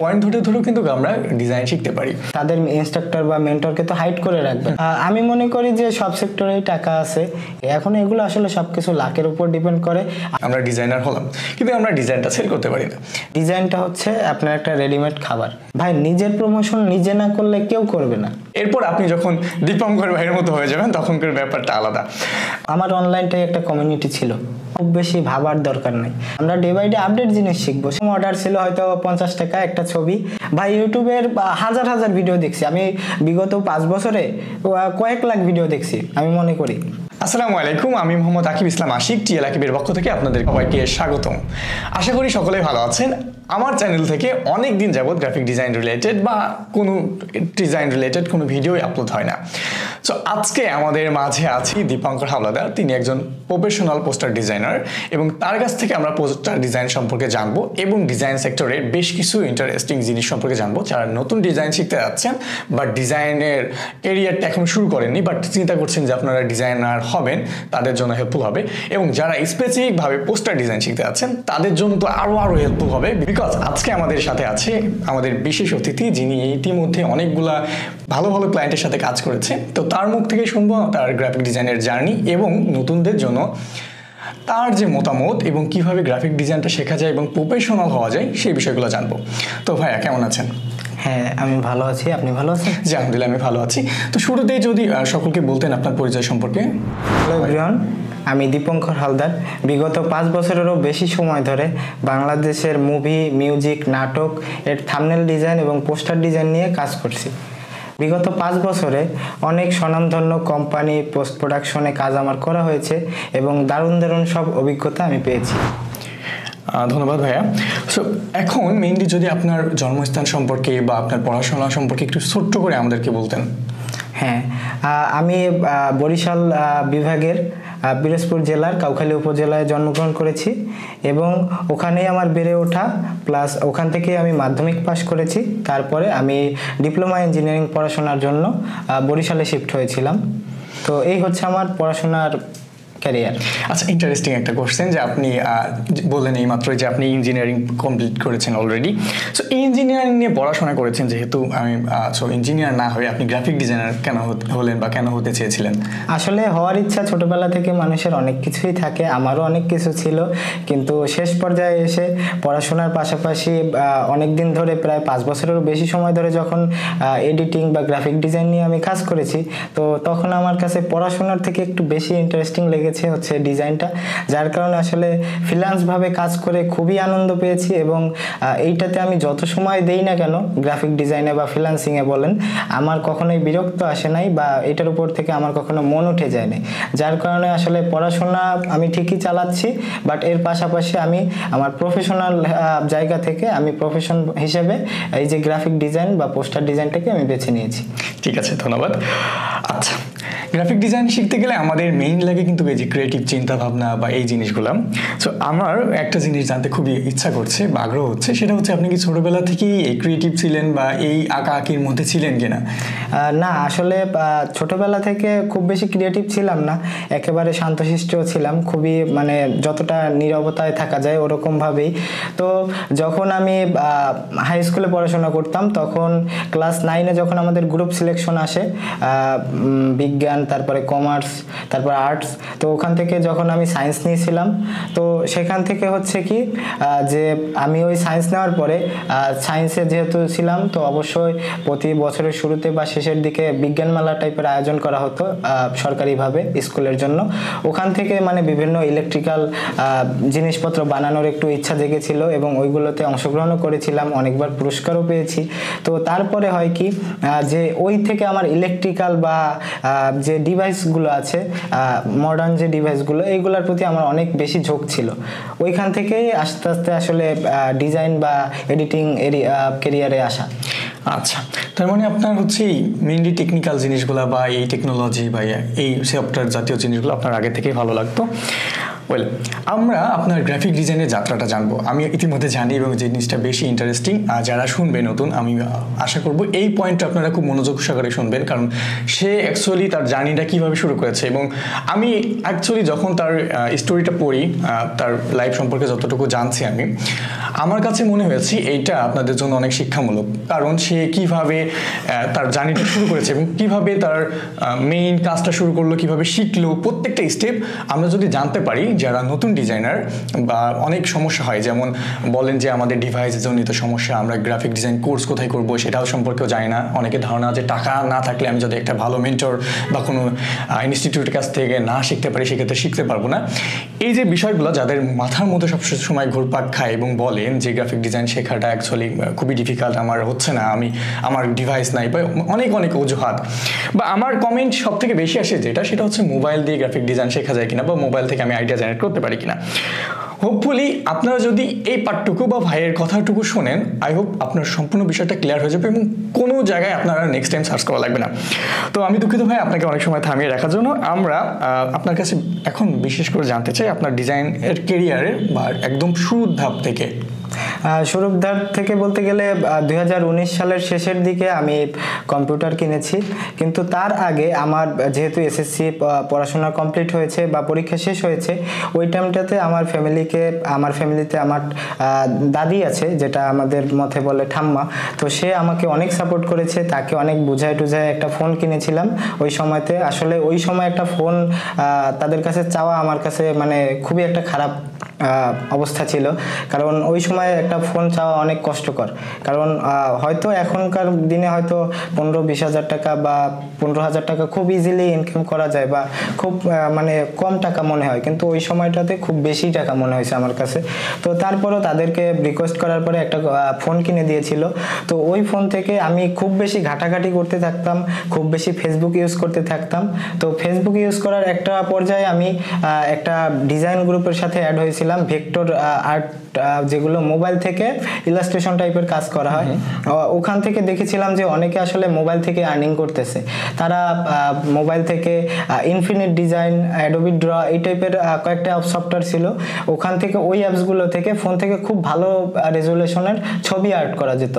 Point ধরে ধরে কিন্তু আমরা ডিজাইন শিখতে পারি। তাদের ইনস্ট্রাক্টর বা মেন্টরকে তো হাইড করে রাখবে। আমি মনে করি যে সব সেক্টরেই টাকা আছে, এখন এগুলো আসলে সবকিছু লাকের উপর ডিপেন্ড করে। আমরা ডিজাইনার হলাম কিন্তু আমরা ডিজাইনটা সেল করতে পারি না। ডিজাইনটা হচ্ছে আপনার একটা রেডিমেড খাবার ভাই, নিজের প্রমোশন নিজে না করলে কেউ করবে না। এরপর আপনি যখন দীপঙ্কর ভাইয়ের মতো হয়ে যাবেন তখনকার ব্যাপারটা আলাদা। আমার অনলাইনটাই একটা কমিউনিটি ছিল, খুব বেশি ভাবার দরকার নাই, আমরা ডে বাই ডে আপডেট জিনিস শিখবো। অর্ডার ছিল হয়তো 50 টাকা একটা ছবি, ভাই ইউটিউবের হাজার হাজার ভিডিও দেখছি আমি, বিগত 5 বছরে কয়েক লাখ ভিডিও দেখছি আমি মনে করি। আসসালামু আলাইকুম, আমি মোহাম্মদ আকিব ইসলাম আশিক, টিএল আকিবের পক্ষ থেকে আপনাদের সবাইকে স্বাগতম। আশা করি সকলেই ভালো আছেন। আমার চ্যানেল থেকে অনেক দিন যাবত গ্রাফিক ডিজাইন রিলেটেড বা কোনো ডিজাইন রিলেটেড কোনো ভিডিওই আপলোড হয় না। সো আজকে আমাদের মাঝে আছি দীপঙ্কর হাওলাদার। তিনি একজন প্রফেশনাল পোস্টার ডিজাইনার এবং তার কাছ থেকে আমরা পোস্টার ডিজাইন সম্পর্কে জানবো এবং ডিজাইন সেক্টরের বেশ কিছু ইন্টারেস্টিং জিনিস সম্পর্কে জানবো। যারা নতুন ডিজাইন শিখতে যাচ্ছেন বা ডিজাইনের কেরিয়ারটা এখন শুরু করেননি বাট চিন্তা করছেন যে আপনারা ডিজাইনার হবেন, তাদের জন্য হেল্পফুল হবে। এবং যারা স্পেসিফিকভাবে পোস্টার ডিজাইন শিখতে যাচ্ছেন তাদের জন্য তো আরও হেল্পফুল হবে, বিকজ আজকে আমাদের সাথে আছে আমাদের বিশেষ অতিথি, যিনি ইতিমধ্যে অনেকগুলা ভালো ভালো ক্লায়েন্টের সাথে কাজ করেছে। তো তার মুখ থেকে শুনবো তার গ্রাফিক ডিজাইনের জার্নি এবং নতুনদের জন্য তার যে মতামত এবং কিভাবে গ্রাফিক ডিজাইনটা শেখা যায় এবং প্রফেশনাল হওয়া যায় সেই বিষয়গুলো জানবো। তো ভাইয়া কেমন আছেন? হ্যাঁ আমি ভালো আছি, আপনি ভালো আছেন? জি আলহামদুলিল্লাহ আমি ভালো আছি। তো শুরুতেই যদি সকলকে বলতেন আপনার পরিচয় সম্পর্কে। হ্যালো এভরিওয়ান, আমি দীপঙ্কর হালদার। বিগত 5 বছরেরও বেশি সময় ধরে বাংলাদেশের মুভি, মিউজিক, নাটক এর থাম্বনেল ডিজাইন এবং পোস্টার ডিজাইন নিয়ে কাজ করছি। বিগত 5 বছরে অনেক স্বনামধন্য কোম্পানি পোস্ট প্রোডাকশনে কাজ আমার করা হয়েছে এবং দারুণ দারুণ সব অভিজ্ঞতা আমি পেয়েছি। ধন্যবাদ ভাইয়া। সো এখন মেইনলি যদি আপনার জন্মস্থান সম্পর্কে বা আপনার পড়াশোনা সম্পর্কে একটু ছোট্ট করে আমাদেরকে বলতেন। হ্যাঁ, আমি বরিশাল বিভাগের পিরোজপুর জেলার কাউখালী উপজেলায় জন্মগ্রহণ করেছি এবং ওখানেই আমার বেড়ে ওঠা, প্লাস ওখান থেকে আমি মাধ্যমিক পাশ করেছি। তারপরে আমি ডিপ্লোমা ইঞ্জিনিয়ারিং পড়াশোনার জন্য বরিশালে শিফট হয়েছিলাম। তো এই হচ্ছে আমার পড়াশোনার ক্যারিয়ার। আচ্ছা, ইন্টারেস্টিং একটা কোশ্চেন যে আপনি বললেন এই মাত্র যে আপনি ইঞ্জিনিয়ারিং কমপ্লিট করেছেন অলরেডি। সো ইঞ্জিনিয়ারিং নিয়ে পড়াশোনা করেছেন যেহেতু, আমি সো ইঞ্জিনিয়ার না হয়ে আপনি গ্রাফিক ডিজাইনার কেন হলেন বা কেন হতে চেয়েছিলেন? আসলে হওয়ার ইচ্ছা ছোটবেলা থেকে মানুষের অনেক কিছুই থাকে, আমারও অনেক কিছু ছিল, কিন্তু শেষ পর্যায়ে এসে পড়াশোনার পাশাপাশি অনেক দিন ধরে প্রায় 5 বছরেরও বেশি সময় ধরে যখন এডিটিং বা গ্রাফিক ডিজাইন নিয়ে আমি কাজ করেছি, তো তখন আমার কাছে পড়াশোনার থেকে একটু বেশি ইন্টারেস্টিং লেগেছে হচ্ছে ডিজাইনটা, যার কারণে আসলে ফ্রিল্যান্স ভাবে কাজ করে খুবই আনন্দ পেয়েছি এবং এইটাতে আমি যত সময় দেই না কেন গ্রাফিক ডিজাইনে বা ফ্রিল্যান্সিং এ বলেন, আমার কখনোই বিরক্ত আসে নাই বা এটার উপর থেকে আমার কখনো মন উঠে যায়নি। যার কারণে আসলে পড়াশোনা আমি ঠিকই চালাচ্ছি, বাট এর পাশাপাশি আমি আমার প্রফেশনাল জায়গা থেকে আমি প্রফেশন হিসেবে এই যে গ্রাফিক ডিজাইন বা পোস্টার ডিজাইনটাকে আমি বেছে নিয়েছি। ঠিক আছে, ধন্যবাদ। আচ্ছা, গ্রাফিক ডিজাইন শিখতে গেলে আমাদের মেইন লাগে কিন্তু এই যে ক্রিয়েটিভ চিন্তা ভাবনা বা এই জিনিসগুলো। সো আমার একটা জিনিস জানতে খুবই ইচ্ছা করছে বা আগ্রহ হচ্ছে, সেটা হচ্ছে আপনি কি ছোটবেলা থেকেই এই ক্রিয়েটিভ ছিলেন বা এই আঁকা আঁকির মধ্যে ছিলেন কিনা? না, আসলে ছোটবেলা থেকে খুব বেশি ক্রিয়েটিভ ছিলাম না, একেবারে শান্তশিষ্টও ছিলাম, খুবই মানে যতটা নীরবতায় থাকা যায় ওরকম ভাবেই। তো যখন আমি হাই স্কুলে পড়াশোনা করতাম তখন ক্লাস 9-এ যখন আমাদের গ্রুপ সিলেকশন আসে, বিজ্ঞান, তারপরে কমার্স, তারপর আর্টস, তো ওখান থেকে যখন আমি সায়েন্স নিয়েছিলাম, তো সেখান থেকে হচ্ছে কি যে আমি ওই সায়েন্স নেওয়ার পরে সায়েন্সে যেহেতু ছিলাম, তো অবশ্যই প্রতি বছরের শুরুতে বা শেষের দিকে বিজ্ঞান মেলা টাইপের আয়োজন করা হতো সরকারিভাবে স্কুলের জন্য। ওখান থেকে মানে বিভিন্ন ইলেকট্রিক্যাল জিনিসপত্র বানানোর একটু ইচ্ছা জেগেছিল এবং ওইগুলোতে অংশগ্রহণও করেছিলাম, অনেকবার পুরস্কারও পেয়েছি। তো তারপরে হয় কি যে ওই থেকে আমার ইলেকট্রিক্যাল বা যে ডিভাইসগুলো আছে, মডার্ন যে ডিভাইসগুলো, এইগুলোর প্রতি আমার অনেক বেশি ঝোঁক ছিল। ওইখান থেকেই আস্তে আস্তে আসলে ডিজাইন বা এডিটিং ক্যারিয়ারে আসা। আচ্ছা, তার মানে আপনার হচ্ছে মেইনলি টেকনিক্যাল জিনিসগুলো বা এই টেকনোলজি বা এই সফটওয়্যার জাতীয় জিনিসগুলো আপনার আগে থেকেই ভালো লাগতো। ওয়েল, আমরা আপনার গ্রাফিক ডিজাইনের যাত্রাটা জানবো। আমি ইতিমধ্যে জানি এবং যে জিনিসটা বেশি ইন্টারেস্টিং, যারা শুনবে নতুন, আমি আশা করব এই পয়েন্টটা আপনারা খুব মনোযোগ সহকারে শুনবেন, কারণ সে অ্যাকচুয়ালি তার জার্নিটা কীভাবে শুরু করেছে। এবং আমি অ্যাকচুয়ালি যখন তার স্টোরিটা পড়ি, তার লাইফ সম্পর্কে যতটুকু জানছি আমি, আমার কাছে মনে হয়েছে এইটা আপনাদের জন্য অনেক শিক্ষামূলক, কারণ সে কীভাবে তার জার্নিটা শুরু করেছে এবং কীভাবে তার মেইন কাজটা শুরু করলো, কীভাবে শিখলো, প্রত্যেকটা স্টেপ আমরা যদি জানতে পারি। যারা নতুন ডিজাইনার বা অনেক সমস্যা হয়, যেমন বলেন যে আমাদের ডিভাইস জনিত সমস্যা, আমরা গ্রাফিক ডিজাইন কোর্স কোথায় করব সেটাও সম্পর্কেও জানি না। অনেকে ধারণা যে টাকা না থাকলে আমি যদি একটা ভালো মেন্টর বা কোনো ইনস্টিটিউটের কাছ থেকে না শিখতে পারি সেক্ষেত্রে শিখতে পারবো না। এই যে বিষয়গুলো যাদের মাথার মধ্যে সব সময় ঘুরপাক খায় এবং বলেন যে গ্রাফিক ডিজাইন শেখাটা অ্যাকচুয়ালি খুবই ডিফিকাল্ট, আমার হচ্ছে না, আমার ডিভাইস নাই, বা অনেক অনেক অজুহাত, বা আমার কমেন্ট সব থেকে বেশি আসে সেটা হচ্ছে মোবাইল দিয়ে গ্রাফিক ডিজাইন শেখা যায় কিনা, বা মোবাইল থেকে আমি আইডিয়া জেনারেট করতে পারি কিনা। হোপফুলি আপনারা যদি এই পার্টটুকু বা ভাইয়ের কথাটুকু শোনেন, আই হোপ আপনার সম্পূর্ণ বিষয়টা ক্লিয়ার হয়ে যাবে এবং কোনো জায়গায় আপনারা নেক্সট টাইম সার্চ করা লাগবে না। তো আমি দুঃখিত ভাই আপনাকে অনেক সময় থামিয়ে রাখার জন্য। আমরা আপনার কাছে এখন বিশেষ করে জানতে চাই আপনার ডিজাইনের কেরিয়ারের বা একদম শুরুর ধাপ থেকে। শুরুর ধাপ থেকে বলতে গেলে 2019 সালের শেষের দিকে আমি কম্পিউটার কিনেছি, কিন্তু তার আগে আমার যেহেতু এসএসসি পড়াশোনা কমপ্লিট হয়েছে বা পরীক্ষা শেষ হয়েছে, ওই টাইমটাতে আমার ফ্যামিলিতে আমার দাদি আছে, যেটা আমাদের মধ্যে বলে ঠাম্মা। তো সে আমাকে অনেক সাপোর্ট করেছে, তাকে অনেক বুঝায় টুঝায় একটা ফোন কিনেছিলাম ওই সময়তে। আসলে ওই সময় একটা ফোন তাদের কাছে চাওয়া আমার কাছে মানে খুবই একটা খারাপ অবস্থা ছিল, কারণ ওই সময় একটা ফোন চাওয়া অনেক কষ্টকর। কারণ হয়তো এখনকার দিনে হয়তো 15-20 হাজার টাকা বা 15,000 টাকা খুব ইজিলি ইনকাম করা যায় বা খুব মানে কম টাকা মনে হয়, কিন্তু ওই সময়টাতে খুব বেশি টাকা মনে হয়েছে আমার কাছে। তো তারপরও তাদেরকে রিকোয়েস্ট করার পরে একটা ফোন কিনে দিয়েছিল। তো ওই ফোন থেকে আমি খুব বেশি ঘাটাঘাটি করতে থাকতাম, খুব বেশি ফেসবুক ইউজ করতে থাকতাম। তো ফেসবুক ইউজ করার একটা পর্যায়ে আমি একটা ডিজাইন গ্রুপের সাথে অ্যাড হয়েছিলাম, ভেক্টর আর্ট, যেগুলো মোবাইল থেকে ইলাস্ট্রেশন টাইপের কাজ করা হয়। ওখান থেকে দেখেছিলাম যে অনেকে আসলে মোবাইল থেকে আর্নিং করতেছে। তারা মোবাইল থেকে ইনফিনিট ডিজাইন, অ্যাডোবি ড্র, এই টাইপের কয়েকটা সফটওয়্যার ছিল। ওখান থেকে ওই অ্যাপসগুলো থেকে ফোন থেকে খুব ভালো রেজুলেশনের ছবি আর্ট করা যেত।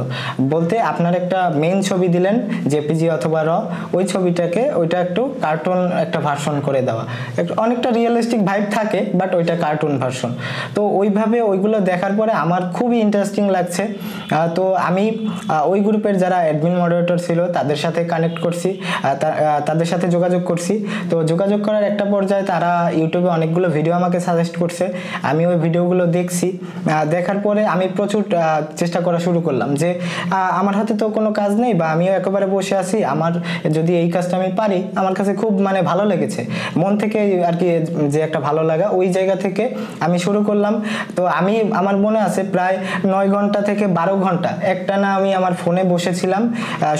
বলতে আপনার একটা মেইন ছবি দিলেন জেপিজি অথবা র, ওই ছবিটাকে ওইটা একটু কার্টুন একটা ভার্সন করে দেওয়া, অনেকটা রিয়েলিস্টিক ভাইব থাকে, বাট ওইটা কার্টুন ভার্সন। তো ওইভাবে ওইগুলো দেখার পরে আমার খুবই ইন্টারেস্টিং লাগছে। তো আমি ওই গ্রুপের যারা অ্যাডমিন মডারেটর ছিল তাদের সাথে কানেক্ট করছি, তাদের সাথে যোগাযোগ করছি। তো যোগাযোগ করার একটা পর্যায়ে তারা ইউটিউবে অনেকগুলো ভিডিও আমাকে সাজেস্ট করছে, আমি ওই ভিডিওগুলো দেখছি। দেখার পরে আমি প্রচুর চেষ্টা করা শুরু করলাম যে আমার হাতে তো কোনো কাজ নেই, বা আমিও একেবারে বসে আছি, আমার যদি এই কাজটা আমি পারি, আমার কাছে খুব মানে ভালো লেগেছে, মন থেকে আর কি, যে একটা ভালো লাগা, ওই জায়গা থেকে আমি শুরু করলাম। তো আমার মনে আছে প্রায় 9 ঘন্টা থেকে 12 ঘন্টা একটানা আমি আমার ফোনে বসেছিলাম,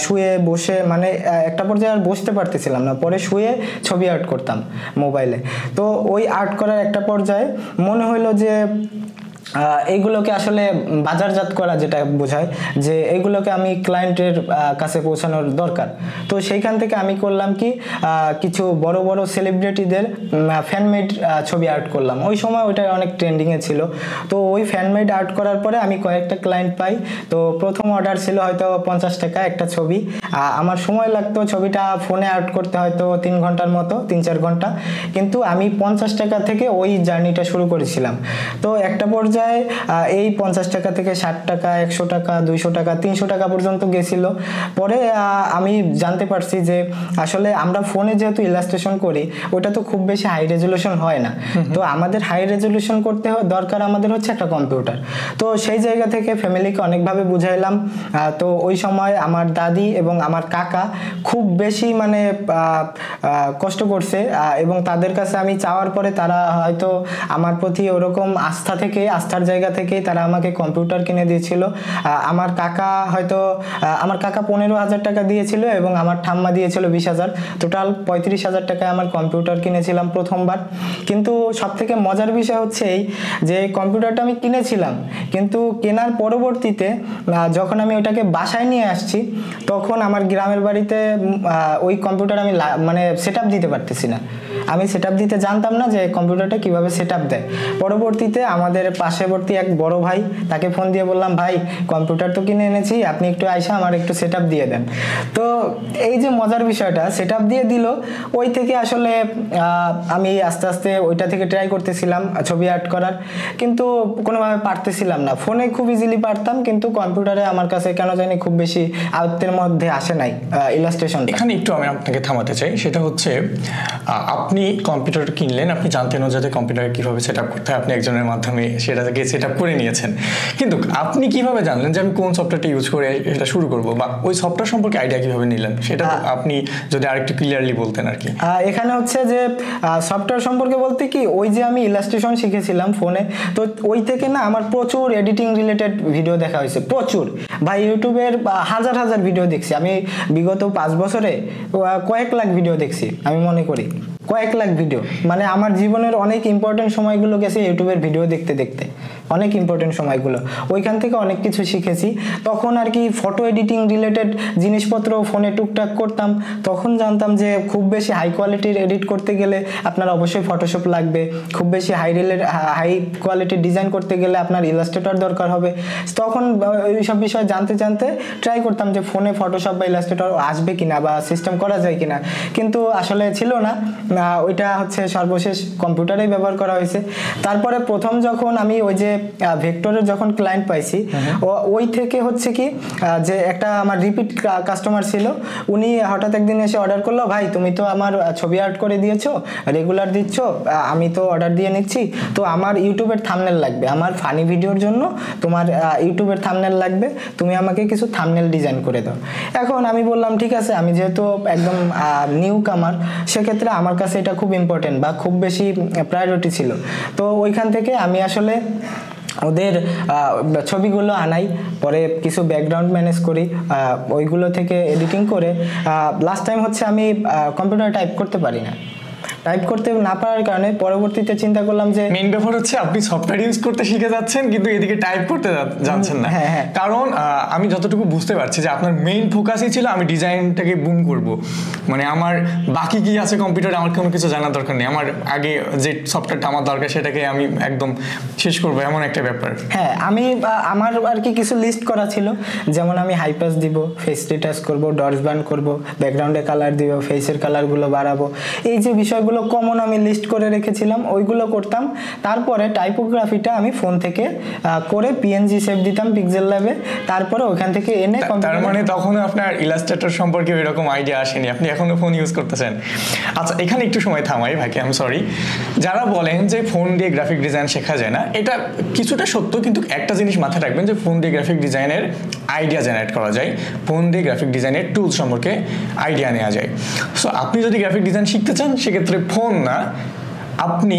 শুয়ে বসে মানে একটা পর্যায়ে আর বসতে পারতেছিলাম না, পরে শুয়ে ছবি আর্ট করতাম মোবাইলে। তো ওই আর্ট করার একটা পর্যায়ে মনে হইলো যে এইগুলোকে আসলে বাজারজাত করা, যেটা বোঝায় যে এইগুলোকে আমি ক্লায়েন্টের কাছে পৌঁছানোর দরকার। তো সেইখান থেকে আমি করলাম কি, কিছু বড় বড় সেলিব্রিটিদের ফ্যানমেড ছবি আর্ট করলাম। ওই সময় ওইটা অনেক ট্রেন্ডিংয়ে ছিল। তো ওই ফ্যানমেড আর্ট করার পরে আমি কয়েকটা ক্লায়েন্ট পাই। তো প্রথম অর্ডার ছিল হয়তো 50 টাকা একটা ছবি। আমার সময় লাগতো ছবিটা ফোনে আর্ট করতে হয়তো 3 ঘন্টার মতো, 3-4 ঘন্টা, কিন্তু আমি 50 টাকা থেকে ওই জার্নিটা শুরু করেছিলাম। তো একটা পর্যায়ে এই 50 টাকা থেকে 60 টাকা, 100 টাকা, 200 টাকা, 300 টাকা পর্যন্ত গেছিল। পরে আমি জানতে পারছি যে আসলে আমরা ফোনে যেহেতু ইলাস্ট্রেশন করি, ওটা তো খুব বেশি হাই রেজলিউশন হয় না। তো আমাদের হাই রেজলিউশন করতে দরকার আমাদের হচ্ছে একটা কম্পিউটার। তো সেই জায়গা থেকে ফ্যামিলিকে অনেকভাবে বুঝাইলাম। তো ওই সময় আমার দাদি এবং আমার কাকা খুব বেশি মানে কষ্ট করছে, এবং তাদের কাছে আমি চাওয়ার পরে তারা হয়তো আমার প্রতি ওরকম আস্থার জায়গা থেকেই তারা আমাকে কম্পিউটার কিনে দিয়েছিল। আমার কাকা 15,000 টাকা দিয়েছিল এবং আমার ঠাম্মা দিয়েছিল 20,000, টোটাল 35,000 টাকায় আমার কম্পিউটার কিনেছিলাম প্রথমবার। কিন্তু সব থেকে মজার বিষয় হচ্ছে এই যে কম্পিউটারটা আমি কিনেছিলাম, কিন্তু কেনার পরবর্তীতে যখন আমি ওইটাকে বাসায় নিয়ে আসছি, তখন আমার গ্রামের বাড়িতে ওই কম্পিউটার আমি মানে সেট আপ দিতে পারতেছি না। আমি সেটআপ দিতে জানতাম না যে কম্পিউটারটা কিভাবে সেটআপ দেয়। পরবর্তীতে আমাদের পাশেবর্তী এক বড় ভাই, তাকে ফোন দিয়ে বললাম, ভাই কম্পিউটার তো কিনে এনেছি, আপনি একটু আইসা আমার একটু সেটআপ দিয়ে দেন। তো এই যে মজার বিষয়টা, সেটআপ দিয়ে দিল। ওই থেকে আসলে আমি আস্তে আস্তে ওইটা থেকে ট্রাই করতেছিলাম ছবি আর্ট করার, কিন্তু কোনোভাবে পারতেছিলাম না। ফোনে খুব ইজিলি পারতাম, কিন্তু কম্পিউটারে আমার কাছে কেন জানি খুব বেশি আয়ত্তের মধ্যে আসে নাই ইলাস্ট্রেশন। এখানে একটু আমি আপনাকে থামাতে চাই, সেটা হচ্ছে আপনি কম্পিউটার কিনলেন, আপনি জানতেন যাতে কম্পিউটার কিভাবে সেট আপ করতে হয়, আপনি একজনের মাধ্যমে সেটাকে সেট আপ করে নিয়েছেন, কিন্তু আপনি কিভাবে জানলেন যে আমি কোন সফটওয়্যারটা ইউজ করে এটা শুরু করব, বা ওই সফটওয়্যার সম্পর্কে আইডিয়া কিভাবে নিলেন, সেটা আপনি যদি আরেকটু ক্লিয়ারলি বলতেন আর কি। এখানে হচ্ছে যে সফটওয়্যার সম্পর্কে বলতে কি, ওই যে আমি ইলাস্ট্রেশন শিখেছিলাম ফোনে, তো ওই থেকে না আমার প্রচুর এডিটিং রিলেটেড ভিডিও দেখা হয়েছে, প্রচুর ভাই। ইউটিউবের হাজার হাজার ভিডিও দেখছি আমি বিগত 5 বছরে, কয়েক লাখ ভিডিও দেখছি আমি মনে করি, কয়েক লাখ ভিডিও। মানে আমার জীবনের অনেক ইম্পর্টেন্ট সময়গুলো গেছে ইউটিউবের ভিডিও দেখতে দেখতে, অনেক ইম্পর্টেন্ট সময়গুলো। ওইখান থেকে অনেক কিছু শিখেছি। তখন আর কি ফটো এডিটিং রিলেটেড জিনিসপত্র ফোনে টুকটাক করতাম, তখন জানতাম যে খুব বেশি হাই কোয়ালিটির এডিট করতে গেলে আপনার অবশ্যই ফটোশপ লাগবে, খুব বেশি হাই কোয়ালিটির ডিজাইন করতে গেলে আপনার ইলাস্ট্রেটর দরকার হবে। তখন এইসব বিষয় জানতে জানতে ট্রাই করতাম যে ফোনে ফটোশপ বা ইলাস্ট্রেটর আসবে কিনা বা সিস্টেম করা যায় কিনা, কিন্তু আসলে ছিল না। ওইটা হচ্ছে সর্বশেষ কম্পিউটারেই ব্যবহার করা হয়েছে। তারপরে প্রথম যখন আমি ওই যে ভেক্টরের যখন ক্লায়েন্ট পাইছি, ওই থেকে হচ্ছে কি যে একটা আমার রিপিট কাস্টমার ছিল, উনি হঠাৎ একদিন এসে অর্ডার করলো, ভাই তুমি তো আমার ছবি আর্ট করে দিয়েছো, রেগুলার দিচ্ছ, আমি তো অর্ডার দিয়ে নিচ্ছি, তো আমার ইউটিউবের থাম্বনেল লাগবে, আমার ফানি ভিডিওর জন্য তোমার ইউটিউবের থাম্বনেল লাগবে, তুমি আমাকে কিছু থাম্বনেল ডিজাইন করে দাও। এখন আমি বললাম ঠিক আছে, আমি যেহেতু একদম নিউ কামার, সেক্ষেত্রে আমার কাছে এটা খুব ইম্পর্টেন্ট বা খুব বেশি প্রায়োরিটি ছিল। তো ওইখান থেকে আমি আসলে ওদের ছবিগুলো আনাই, পরে কিছু ব্যাকগ্রাউন্ড ম্যানেজ করি, ওইগুলো থেকে এডিটিং করে। লাস্ট টাইম হচ্ছে আমি কম্পিউটার টাইপ করতে পারি না, টাইপ করতে না পারার কারণে পরবর্তীতে চিন্তা করলাম যে মেইন ব্যাপার হচ্ছে আপনি সফটওয়্যার ইউজ করতে শিখে যাচ্ছেন, কিন্তু এদিকে টাইপ করতে জানছেন না। কারণ আমি যতটুকু বুঝতে পারছি যে আপনার মেইন ফোকাসই ছিল আমি ডিজাইনটাকে বুম করব, মানে আমার বাকি কি আছে কম্পিউটারে আমার কোনো কিছু জানার দরকার নেই, আমার আগে যে সফটওয়্যারটা আমার দরকার সেটাকে আমি একদম শেষ করবো, এমন একটা ব্যাপার। হ্যাঁ, আমি আমার আর কি কিছু লিস্ট করা ছিল, যেমন আমি হাইপাস দিব, ফেস রিটাচ করব, ডটস বার্ন করব, ব্যাকগ্রাউন্ডে কালার দিব, ফেসের কালারগুলো বাড়াবো, এই যে বিষয়গুলো কমন আমি লিস্ট করে রেখেছিলাম, ওইগুলো করতাম। তারপরে টাইপোগ্রাফিটা আমি ফোন থেকে করে পিএনজি সেভ দিতাম পিক্সেল ল্যাবে, তারপরে ওখান থেকে এনে। তার মানে তখন আপনার ইলাস্ট্রেটর সম্পর্কে এরকম আইডিয়া আসেনি, আপনি এখনো ফোন ইউজ করতেছেন। আচ্ছা, এখানে একটু সময় থামাই ভাইকে, আমি সরি। যারা বলেন যে ফোন দিয়ে গ্রাফিক ডিজাইন শেখা যায় না, এটা কিছুটা সত্য, কিন্তু একটা জিনিস মাথায় রাখবেন যে ফোন দিয়ে গ্রাফিক ডিজাইনের আইডিয়া জেনারেট করা যায়, ফোন দিয়ে গ্রাফিক ডিজাইনের টুলস সম্পর্কে আইডিয়া নেওয়া যায়। সো আপনি যদি গ্রাফিক ডিজাইন শিখতে চান, সেক্ষেত্রে ফোন না, আপনি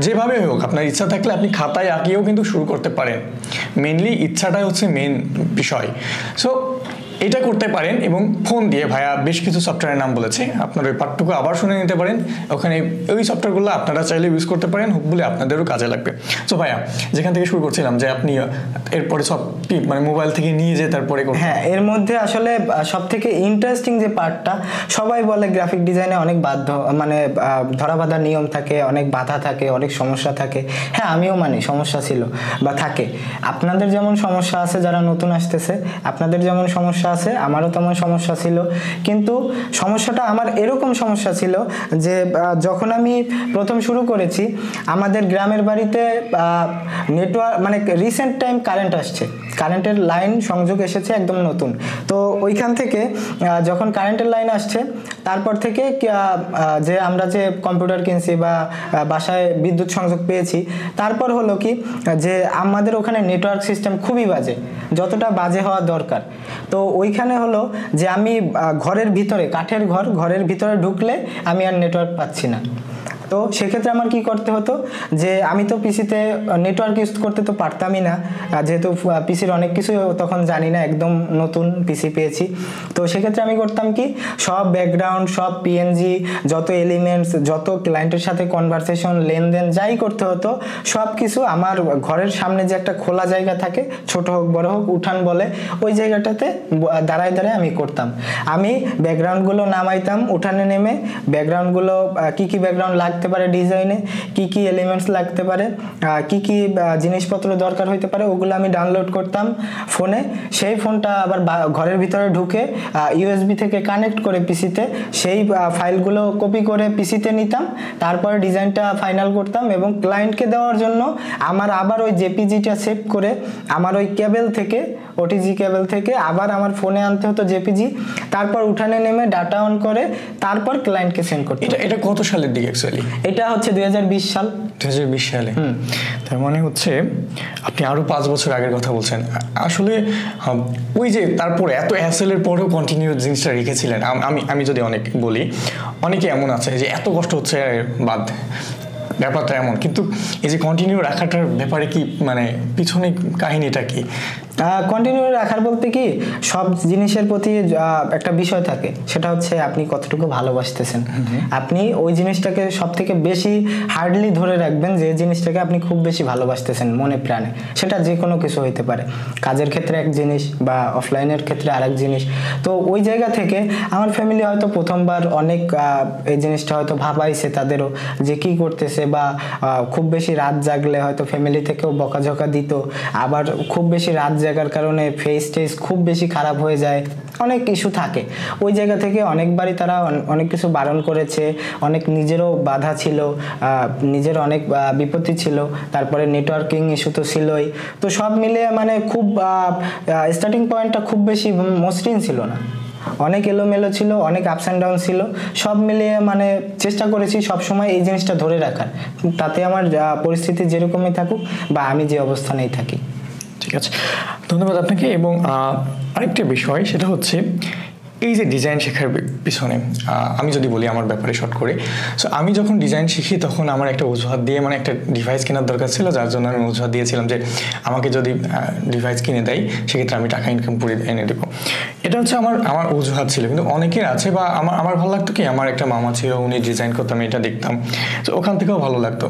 যেভাবে হোক আপনার ইচ্ছা থাকলে আপনি খাতায় আঁকিয়েও কিন্তু শুরু করতে পারেন। মেইনলি ইচ্ছাটাই হচ্ছে মেইন বিষয়। সো এটা করতে পারেন, এবং ফোন দিয়ে ভাইয়া বেশ কিছু সফটওয়্যারের নাম বলেছে, আপনার ওই পাঠটুকু আবার শুনে নিতে পারেন, ওখানে ওই সফটওয়্যারগুলো আপনারা চাইলে ইউজ করতে পারেন, বলে আপনাদেরও কাজে লাগবে। সো ভাইয়া, যেখান থেকে শুরু করছিলাম যে আপনি এরপরে সব মানে মোবাইল থেকে নিয়ে যেয়ে তারপরে। হ্যাঁ, এর মধ্যে আসলে সব থেকে ইন্টারেস্টিং যে পার্টটা, সবাই বলে গ্রাফিক ডিজাইনে অনেক মানে ধরাবাঁধা নিয়ম থাকে, অনেক বাধা থাকে, অনেক সমস্যা থাকে। হ্যাঁ, আমিও মানি সমস্যা ছিল বা থাকে, আপনাদের যেমন সমস্যা আছে যারা নতুন আসতেছে, আপনাদের যেমন সমস্যা আছে, আমারও তেমন সমস্যা ছিল। কিন্তু সমস্যাটা আমার এরকম সমস্যা ছিল যে যখন আমি প্রথম শুরু করেছি, আমাদের গ্রামের বাড়িতে নেটওয়ার্ক মানে রিসেন্ট টাইম কারেন্ট আসছে, কারেন্টের লাইন সংযোগ এসেছে একদম নতুন। তো ওইখান থেকে যখন কারেন্টের লাইন আসছে, তারপর থেকে যে আমরা যে কম্পিউটার কিনছি বা বাসায় বিদ্যুৎ সংযোগ পেয়েছি, তারপর হলো কি যে আমাদের ওখানে নেটওয়ার্ক সিস্টেম খুবই বাজে, যতটা বাজে হওয়া দরকার। তো ওইখানে হলো যে আমি ঘরের ভিতরে, কাঠের ঘরের ভিতরে ঢুকলে আমি আর নেটওয়ার্ক পাচ্ছি না। তো সেক্ষেত্রে আমার কি করতে হতো যে আমি তো পিসিতে নেটওয়ার্ক ইউজ করতে তো পারতামই না, যেহেতু পিসির অনেক কিছু তখন জানি না, একদম নতুন পিসি পেয়েছি। তো সেক্ষেত্রে আমি করতাম কি, সব ব্যাকগ্রাউন্ড, সব পিএনজি, যত এলিমেন্টস, যত ক্লায়েন্টের সাথে কনভারসেশন, লেনদেন যাই করতে হতো সব কিছু আমার ঘরের সামনে যে একটা খোলা জায়গা থাকে, ছোট হোক বড় হোক, উঠান বলে, ওই জায়গাটাতে দাঁড়ায় দাঁড়ায় আমি করতাম। আমি ব্যাকগ্রাউন্ডগুলো নামাইতাম উঠানে নেমে, ব্যাকগ্রাউন্ডগুলো কি কি ব্যাকগ্রাউন্ড লাগতে পারে ডিজাইনে, কি কি এলিমেন্টস লাগতে পারে, কি কি জিনিসপত্র দরকার হইতে পারে, ওগুলো আমি ডাউনলোড করতাম ফোনে। সেই ফোনটা আবার ঘরের ভিতরে ঢুকে ইউএসবি থেকে কানেক্ট করে পিসিতে সেই ফাইলগুলো কপি করে পিসিতে নিতাম, তারপরে ডিজাইনটা ফাইনাল করতাম এবং ক্লায়েন্টকে দেওয়ার জন্য আমার আবার ওই জেপিজিটা সেভ করে আমার ওই কেবল থেকে, ওটিজি কেবল থেকে আবার আমার ফোনে আনতে হতো জেপিজি, তারপর উঠানে নেমে ডাটা অন করে তারপর ক্লায়েন্টকে সেন্ড করতে। এটা কত সালের দিকে অ্যাকচুয়ালি? এটা হচ্ছে 2020 সাল। 2020 সালে। তার মানে হচ্ছে আপনি আরো 5 বছর আগের কথা বলছেন। আসলে ওই যে তারপরে এত হ্যাসেলের পরেও কন্টিনিউ জিনিসটা রেখেছিলেন। আমি যদি অনেক বলি, অনেকে এমন আছে যে এত কষ্ট হচ্ছে বাদ, ব্যাপারটা এমন, কিন্তু এই যে কন্টিনিউ রাখাটার ব্যাপারে কি মানে পিছনে কাহিনীটা কি? কন্টিনিউ রাখার বলতে কি, সব জিনিসের প্রতি একটা বিষয় থাকে, সেটা হচ্ছে আপনি কতটুকু ভালোবাসতেছেন। আপনি ওই জিনিসটাকে সব থেকে বেশি হার্ডলি ধরে রাখবেন যে জিনিসটাকে আপনি খুব বেশি ভালোবাসতেছেন মনে প্রাণে। সেটা যে কোনো কিছু হইতে পারে, কাজের ক্ষেত্রে এক জিনিস বা অফলাইনের ক্ষেত্রে আরেক জিনিস। তো ওই জায়গা থেকে আমার ফ্যামিলি হয়তো প্রথমবার অনেক এই জিনিসটা হয়তো ভাবাইছে তাদেরও যে কি করতেছে, বা খুব বেশি রাত জাগলে হয়তো ফ্যামিলি থেকেও বকাঝকা দিত, আবার খুব বেশি রাত জাগার কারণে ফেস টেস খুব বেশি খারাপ হয়ে যায়, অনেক ইস্যু থাকে। ওই জায়গা থেকে অনেকবারই তারা অনেক কিছু বারণ করেছে, অনেক নিজেরও বাধা ছিল, নিজের অনেক বিপত্তি ছিল, তারপরে নেটওয়ার্কিং ইস্যু তো ছিলই। তো সব মিলিয়ে মানে খুব স্টার্টিং পয়েন্টটা খুব বেশি মসৃণ ছিল না, অনেক এলোমেলো ছিল, অনেক আপস অ্যান্ড ডাউন ছিল। সব মিলিয়ে মানে চেষ্টা করেছি সবসময় এই জিনিসটা ধরে রাখার, তাতে আমার পরিস্থিতি যেরকমই থাকুক বা আমি যে অবস্থানেই থাকি। ঠিক আছে, ধন্যবাদ আপনাকে। এবং আরেকটা বিষয়, সেটা হচ্ছে এই যে ডিজাইন শেখার পিছনে আমি যদি বলি আমার ব্যাপারে শর্ট করে, সো আমি যখন ডিজাইন শিখি তখন আমার একটা অজুহাত দিয়ে, মানে একটা ডিভাইস কেনার দরকার ছিল, যার জন্য আমি অজুহাত দিয়েছিলাম যে আমাকে যদি ডিভাইস কিনে দেয় সেক্ষেত্রে আমি টাকা ইনকাম করে এনে দেবো। এটা হচ্ছে আমার অজুহাত ছিল। কিন্তু অনেকের আছে, বা আমার ভালো লাগতো কি, আমার একটা মামা ছিল, উনি ডিজাইন করতাম, এটা দেখতাম, তো ওখান থেকেও ভালো লাগতো।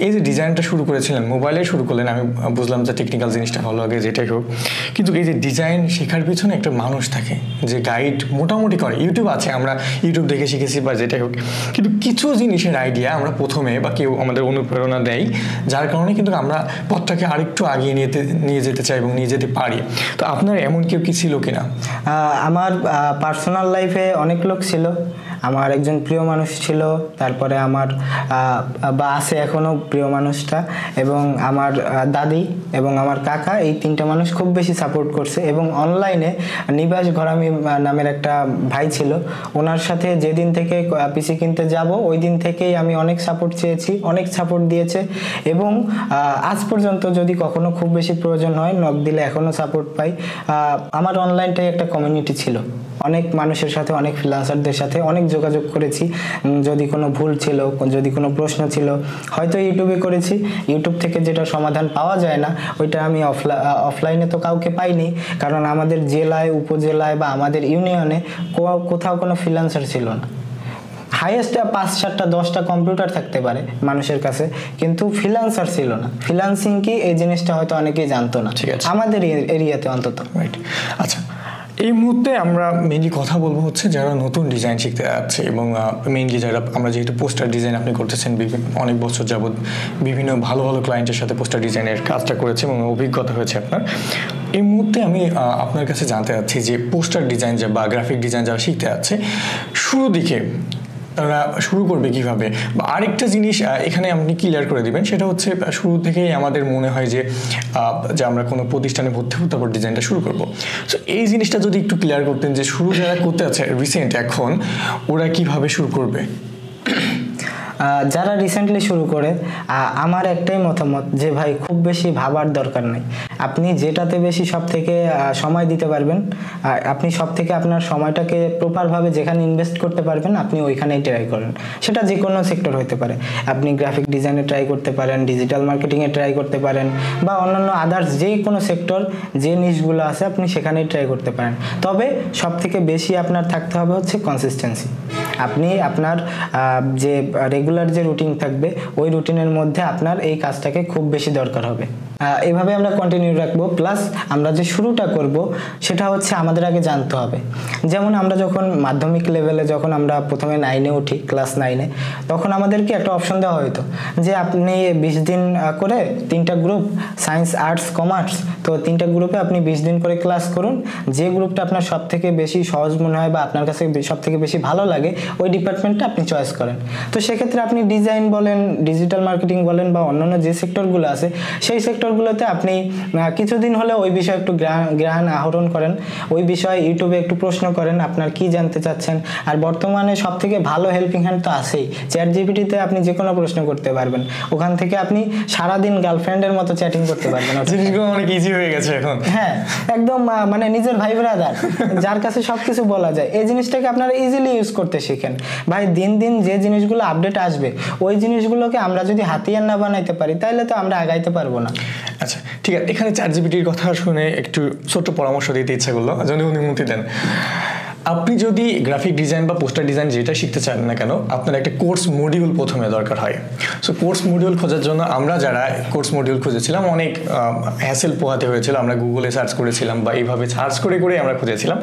এই যে ডিজাইনটা শুরু করেছিলেন, মোবাইলে শুরু করলেন, আমি বুঝলাম যে টেকনিক্যাল জিনিসটা ভালো লাগে, যেটাই হোক, কিন্তু এই যে ডিজাইন শেখার পিছনে একটা মানুষ থাকে যে গাইড মোটামুটি করে। ইউটিউব আছে, আমরা ইউটিউব দেখে শিখেছি বা যেটাই হোক, কিন্তু কিছু জিনিসের আইডিয়া আমরা প্রথমে বা কেউ আমাদের অনুপ্রেরণা দেয়, যার কারণে কিন্তু আমরা পথটাকে আরেকটু আগিয়ে নিয়ে যেতে চাই এবং নিয়ে যেতে পারি। তো আপনার এমন কেউ কি ছিল কিনা? আমার পার্সোনাল লাইফে অনেক লোক ছিল। আমার একজন প্রিয় মানুষ ছিল, তারপরে আমার বা আছে এখনও প্রিয় মানুষটা, এবং আমার দাদি এবং আমার কাকা, এই তিনটা মানুষ খুব বেশি সাপোর্ট করছে। এবং অনলাইনে নিবাস ঘরামি নামের একটা ভাই ছিল, ওনার সাথে যেদিন থেকে পিসি কিনতে যাব ওই দিন থেকেই আমি অনেক সাপোর্ট চেয়েছি, অনেক সাপোর্ট দিয়েছে। এবং আজ পর্যন্ত যদি কখনো খুব বেশি প্রয়োজন হয় নক দিলে এখনও সাপোর্ট পাই। আমার অনলাইনটাই একটা কমিউনিটি ছিল, অনেক মানুষের সাথে, অনেক ফ্রিল্যান্সারদের সাথে অনেক যোগাযোগ করেছি। যদি কোনো ভুল ছিল, যদি কোনো প্রশ্ন ছিল, হয়তো ইউটিউবে করেছি, ইউটিউব থেকে যেটা সমাধান পাওয়া যায় না ওইটা আমি অফলাইনে তো কাউকে পাইনি, কারণ আমাদের জেলায়, উপজেলায় বা আমাদের ইউনিয়নে কোথাও কোনো ফ্রিল্যান্সার ছিল না। হাইয়েস্ট 5-7টা 10টা কম্পিউটার থাকতে পারে মানুষের কাছে, কিন্তু ফ্রিল্যান্সার ছিল না। ফ্রিল্যান্সিং কি এই জিনিসটা হয়তো অনেকেই জানতো না, ঠিক আছে, আমাদের এরিয়াতে অন্তত। রাইট। আচ্ছা, এই মুহূর্তে আমরা মেইনলি কথা বলবো হচ্ছে যারা নতুন ডিজাইন শিখতে যাচ্ছে, এবং মেইনলি যারা, আমরা যেহেতু পোস্টার ডিজাইন আপনি করতেছেন অনেক বছর যাবত, বিভিন্ন ভালো ভালো ক্লায়েন্টের সাথে পোস্টার ডিজাইনের কাজটা করেছে এবং অভিজ্ঞতা হয়েছে আপনার। এই মুহূর্তে আমি আপনার কাছে জানতে চাচ্ছি যে পোস্টার ডিজাইন বা গ্রাফিক ডিজাইন যারা শিখতে যাচ্ছে, শুরু দিকে তারা শুরু করবে কিভাবে? বা আরেকটা জিনিস এখানে আপনি ক্লিয়ার করে দিবেন, সেটা হচ্ছে শুরু থেকেই আমাদের মনে হয় যে আমরা কোনো প্রতিষ্ঠানে ভর্তি হতে তারপর ডিজাইনটা শুরু করবো। সো এই জিনিসটা যদি একটু ক্লিয়ার করতেন যে শুরু যারা করতে আছে রিসেন্ট এখন, ওরা কিভাবে শুরু করবে? যারা রিসেন্টলি শুরু করে, আমার একটাই মতামত যে ভাই খুব বেশি ভাবার দরকার নেই। আপনি যেটাতে বেশি সব থেকে সময় দিতে পারবেন, আপনি সব থেকে আপনার সময়টাকে প্রপারভাবে যেখানে ইনভেস্ট করতে পারবেন আপনি ওইখানেই ট্রাই করেন। সেটা যে কোনো সেক্টর হতে পারে, আপনি গ্রাফিক ডিজাইনে ট্রাই করতে পারেন, ডিজিটাল মার্কেটিংয়ে ট্রাই করতে পারেন, বা অন্যান্য আদার্স যে কোনো সেক্টর যে নিশগুলো আছে আপনি সেখানেই ট্রাই করতে পারেন। তবে সব থেকে বেশি আপনার থাকতে হবে হচ্ছে কনসিস্টেন্সি। আপনি আপনার যে রেগুলার যে রুটিন থাকবে ওই রুটিনের মধ্যে আপনার এই কাজটাকে খুব বেশি দরকার হবে। এভাবে আমরা কন্টিনিউ রাখবো। প্লাস আমরা যে শুরুটা করব সেটা হচ্ছে আমাদের আগে জানতে হবে। যেমন আমরা যখন মাধ্যমিক লেভেলে যখন আমরা প্রথমে 9-এ উঠি, ক্লাস 9-এ, তখন আমাদেরকে একটা অপশন দেওয়া হতো যে আপনি 20 দিন করে 3টা গ্রুপ, সায়েন্স, আর্টস, কমার্স, তো 3টা গ্রুপে আপনি 20 দিন করে ক্লাস করুন। যে গ্রুপটা আপনার সব থেকে বেশি সহজ মনে হয় বা আপনার কাছে সব থেকে বেশি ভালো লাগে ওই ডিপার্টমেন্টটা আপনি চয়েস করেন। তো সেক্ষেত্রে আপনি ডিজাইন বলেন, ডিজিটাল মার্কেটিং বলেন বা অন্যান্য যে সেক্টরগুলো আছে সেই সেক্টরগুলোতে আপনি কিছুদিন হলে ওই বিষয়ে একটু জ্ঞান আহরণ করেন, ওই বিষয়ে ইউটিউবে একটু প্রশ্ন করেন আপনার কি জানতে চাচ্ছেন। আর বর্তমানে সব থেকে ভালো হেল্পিং হ্যান্ড তো আছেই, চ্যাট জিপিটিতে আপনি যে কোনো প্রশ্ন করতে পারবেন, ওখান থেকে আপনি সারাদিন গার্লফ্রেন্ডের মতো চ্যাটিং করতে পারবেন। জিনিসগুলো অনেক ইজি হয়ে গেছে এখন। হ্যাঁ, একদম মানে নিজের ভাই ব্রাদার যার কাছে সবকিছু বলা যায়, এই জিনিসটাকে আপনারা ইজিলি ইউজ করতে শিখেন। ভাই দিন দিন যে জিনিসগুলো আপডেট আসবে ওই জিনিসগুলোকে আমরা যদি হাতিয়ার না বানাইতে পারি তাহলে তো আমরা আগাইতে পারবো না। আচ্ছা ঠিক আছে, এখানে চ্যাট জিপিটির কথা শুনে একটু ছোট্ট পরামর্শ দিতে ইচ্ছা করলো, যদি অনুমতি দেন। আপনি যদি গ্রাফিক ডিজাইন বা পোস্টার ডিজাইন যেটা শিখতে চান না কেন, আপনার একটা কোর্স মডিউল প্রথমে দরকার হয়। সো কোর্স মডিউল খোঁজার জন্য আমরা যারা কোর্স মডিউল খুঁজেছিলাম অনেক হ্যাসেল পোহাতে হয়েছিল, আমরা গুগলে সার্চ করেছিলাম বা এইভাবে সার্চ করে করে আমরা খুঁজেছিলাম।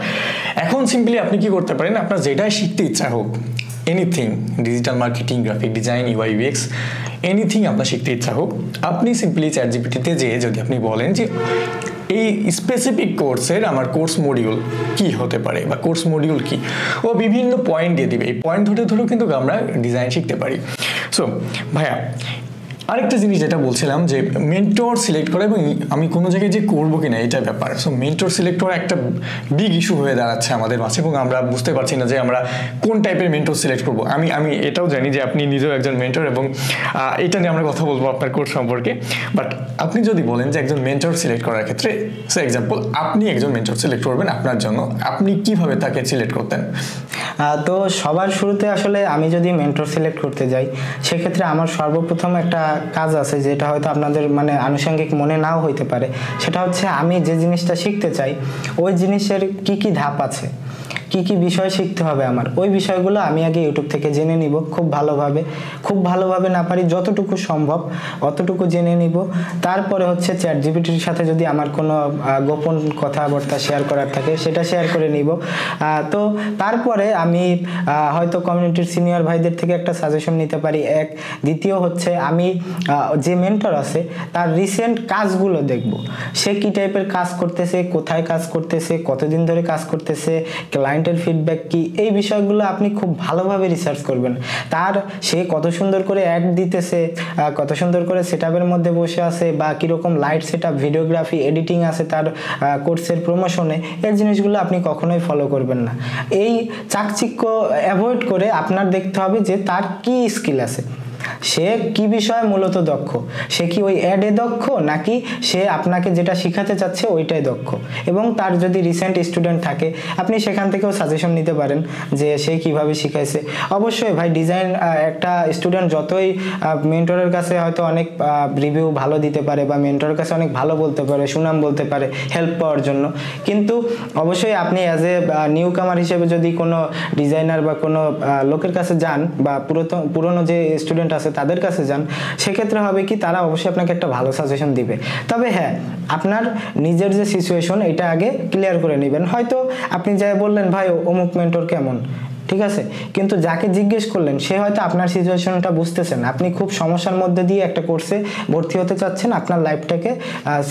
এখন সিম্পলি আপনি কি করতে পারেন, আপনার যেটাই শিখতে ইচ্ছা হোক, anything, digital marketing, graphic design, UI UX, anything আপনার শিখতে ইচ্ছা হোক, আপনি সিম্পলি চ্যাট জিপিটিতে যেয়ে যদি আপনি বলেন যে এই স্পেসিফিক কোর্সের আমার কোর্স মডিউল কি হতে পারে বা কোর্স মডিউল কি, ও বিভিন্ন পয়েন্ট দিয়ে দিবে। এই পয়েন্ট ধরে ধরেও কিন্তু আমরা ডিজাইন শিখতে পারি। সো ভাইয়া আরেকটা জিনিস যেটা বলছিলাম যে মেন্টর সিলেক্ট করা এবং আমি কোনো জায়গায় যে করবো কিনা এটা ব্যাপার। সো মেন্টর সিলেক্ট করা একটা বিগ ইস্যু হয়ে দাঁড়াচ্ছে আমাদের মাঝে এবং আমরা বুঝতে পারছি না যে আমরা কোন টাইপের মেন্টর সিলেক্ট করবো। আমি এটাও জানি যে আপনি নিজেও একজন মেন্টর এবং এটা নিয়ে আমরা কথা বলবো আপনার কোর্স সম্পর্কে। বাট আপনি যদি বলেন যে একজন মেন্টর সিলেক্ট করার ক্ষেত্রে, সো এক্সাম্পল আপনি একজন মেন্টর সিলেক্ট করবেন আপনার জন্য, আপনি কিভাবে তাকে সিলেক্ট করতেন? তো সবার শুরুতে আসলে আমি যদি মেন্টর সিলেক্ট করতে যাই সেক্ষেত্রে আমার সর্বপ্রথম একটা কাজ আছে যেটা হয়তো আপনাদের মানে আনুষঙ্গিক মনে নাও হইতে পারে। সেটা হচ্ছে আমি যে জিনিসটা শিখতে চাই ওই জিনিসের কি কি ধাপ আছে, কি কি বিষয় শিখতে হবে আমার, ওই বিষয়গুলো আমি আগে ইউটিউব থেকে জেনে নিব খুব ভালোভাবে না পারি যতটুকু সম্ভব অতটুকু জেনে নিব। তারপরে হচ্ছে চ্যাট জিপিটির সাথে যদি আমার কোনো গোপন কথাবার্তা শেয়ার করার থাকে সেটা শেয়ার করে নিব। তো তারপরে আমি হয়তো কমিউনিটির সিনিয়র ভাইদের থেকে একটা সাজেশন নিতে পারি। দ্বিতীয় হচ্ছে আমি যে মেন্টর আছে তার রিসেন্ট কাজগুলো দেখব, সে কি টাইপের কাজ করতেছে, কোথায় কাজ করতেছে, কতদিন ধরে কাজ করতেছে, ক্লায়েন্টের ফিডব্যাক কি, এই বিষয়গুলো আপনি খুব ভালোভাবে রিসার্চ করবেন। তার সে কত সুন্দর করে অ্যাড দিতেছে, কত সুন্দর করে সেটআপের মধ্যে বসে আছে, বা কিরকম লাইট সেটআপ, ভিডিওগ্রাফি, এডিটিং আছে তার কোর্সের প্রমোশনে, এই জিনিসগুলো আপনি কখনোই ফলো করবেন না। এই চাকচিক্য অ্যাভয়েড করে আপনার দেখতে হবে যে তার কি স্কিল আছে, সে কি বিষয়ে মূলত দক্ষ, সে কি ওই অ্যাডে দক্ষ নাকি সে আপনাকে যেটা শিখাতে চাচ্ছে ওইটাই দক্ষ। এবং তার যদি রিসেন্ট স্টুডেন্ট থাকে আপনি সেখান থেকেও সাজেশন নিতে পারেন যে সে কিভাবে শিখাইছে। অবশ্যই ভাই ডিজাইন একটা স্টুডেন্ট যতই মেন্টরের কাছে হয়তো অনেক রিভিউ ভালো দিতে পারে বা মেন্টরের কাছে অনেক ভালো বলতে পারে, সুনাম বলতে পারে হেল্প পাওয়ার জন্য, কিন্তু অবশ্যই আপনি অ্যাজ এ নিউ কামার হিসেবে যদি কোনো ডিজাইনার বা কোনো লোকের কাছে যান বা পুরনো যে স্টুডেন্ট আছে তাদের কাছে যান, সেক্ষেত্রে হবে কি তারা অবশ্যই আপনাকে একটা ভালো সাজেশন দিবে। তবে হ্যাঁ, আপনার নিজের যে সিচুয়েশন এটা আগে ক্লিয়ার করে নেবেন। হয়তো আপনি যাই বললেন ভাই অমুক মেন্টর কেমন, ঠিক আছে, কিন্তু যাকে জিজ্ঞেস করলেন সে হয়তো আপনার সিচুয়েশনটা বুঝতেছেন, আপনি খুব সমস্যার মধ্যে দিয়ে একটা কোর্সে ভর্তি হতে চাচ্ছেন আপনার লাইফটাকে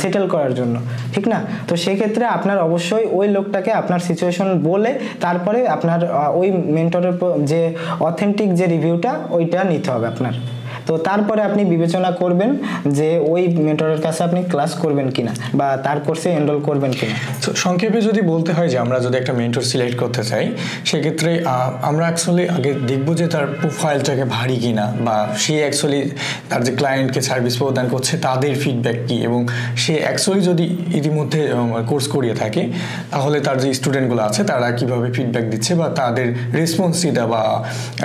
সেটেল করার জন্য, ঠিক না? তো সেক্ষেত্রে আপনার অবশ্যই ওই লোকটাকে আপনার সিচুয়েশন বলে তারপরে আপনার ওই মেন্টরের যে অথেন্টিক যে রিভিউটা ওইটা নিতে হবে আপনার। তো তো তারপরে আপনি বিবেচনা করবেন যে ওই মেন্টরের কাছে আপনি ক্লাস করবেন কিনা বা তার কোর্সে এনরোল করবেন কিনা। সংক্ষেপে যদি বলতে হয় যে আমরা যদি একটা মেন্টর সিলেক্ট করতে চাই, সেক্ষেত্রে আমরা অ্যাকচুয়ালি আগে দেখবো যে তার প্রোফাইলটাকে ভারী কিনা, বা সে অ্যাকচুয়ালি তার যে ক্লায়েন্টকে সার্ভিস প্রদান করছে তাদের ফিডব্যাক কি, এবং সে অ্যাকচুয়ালি যদি ইতিমধ্যে কোর্স করিয়ে থাকে তাহলে তার যে স্টুডেন্টগুলো আছে তারা কিভাবে ফিডব্যাক দিচ্ছে বা তাদের রেসপন্সিটা বা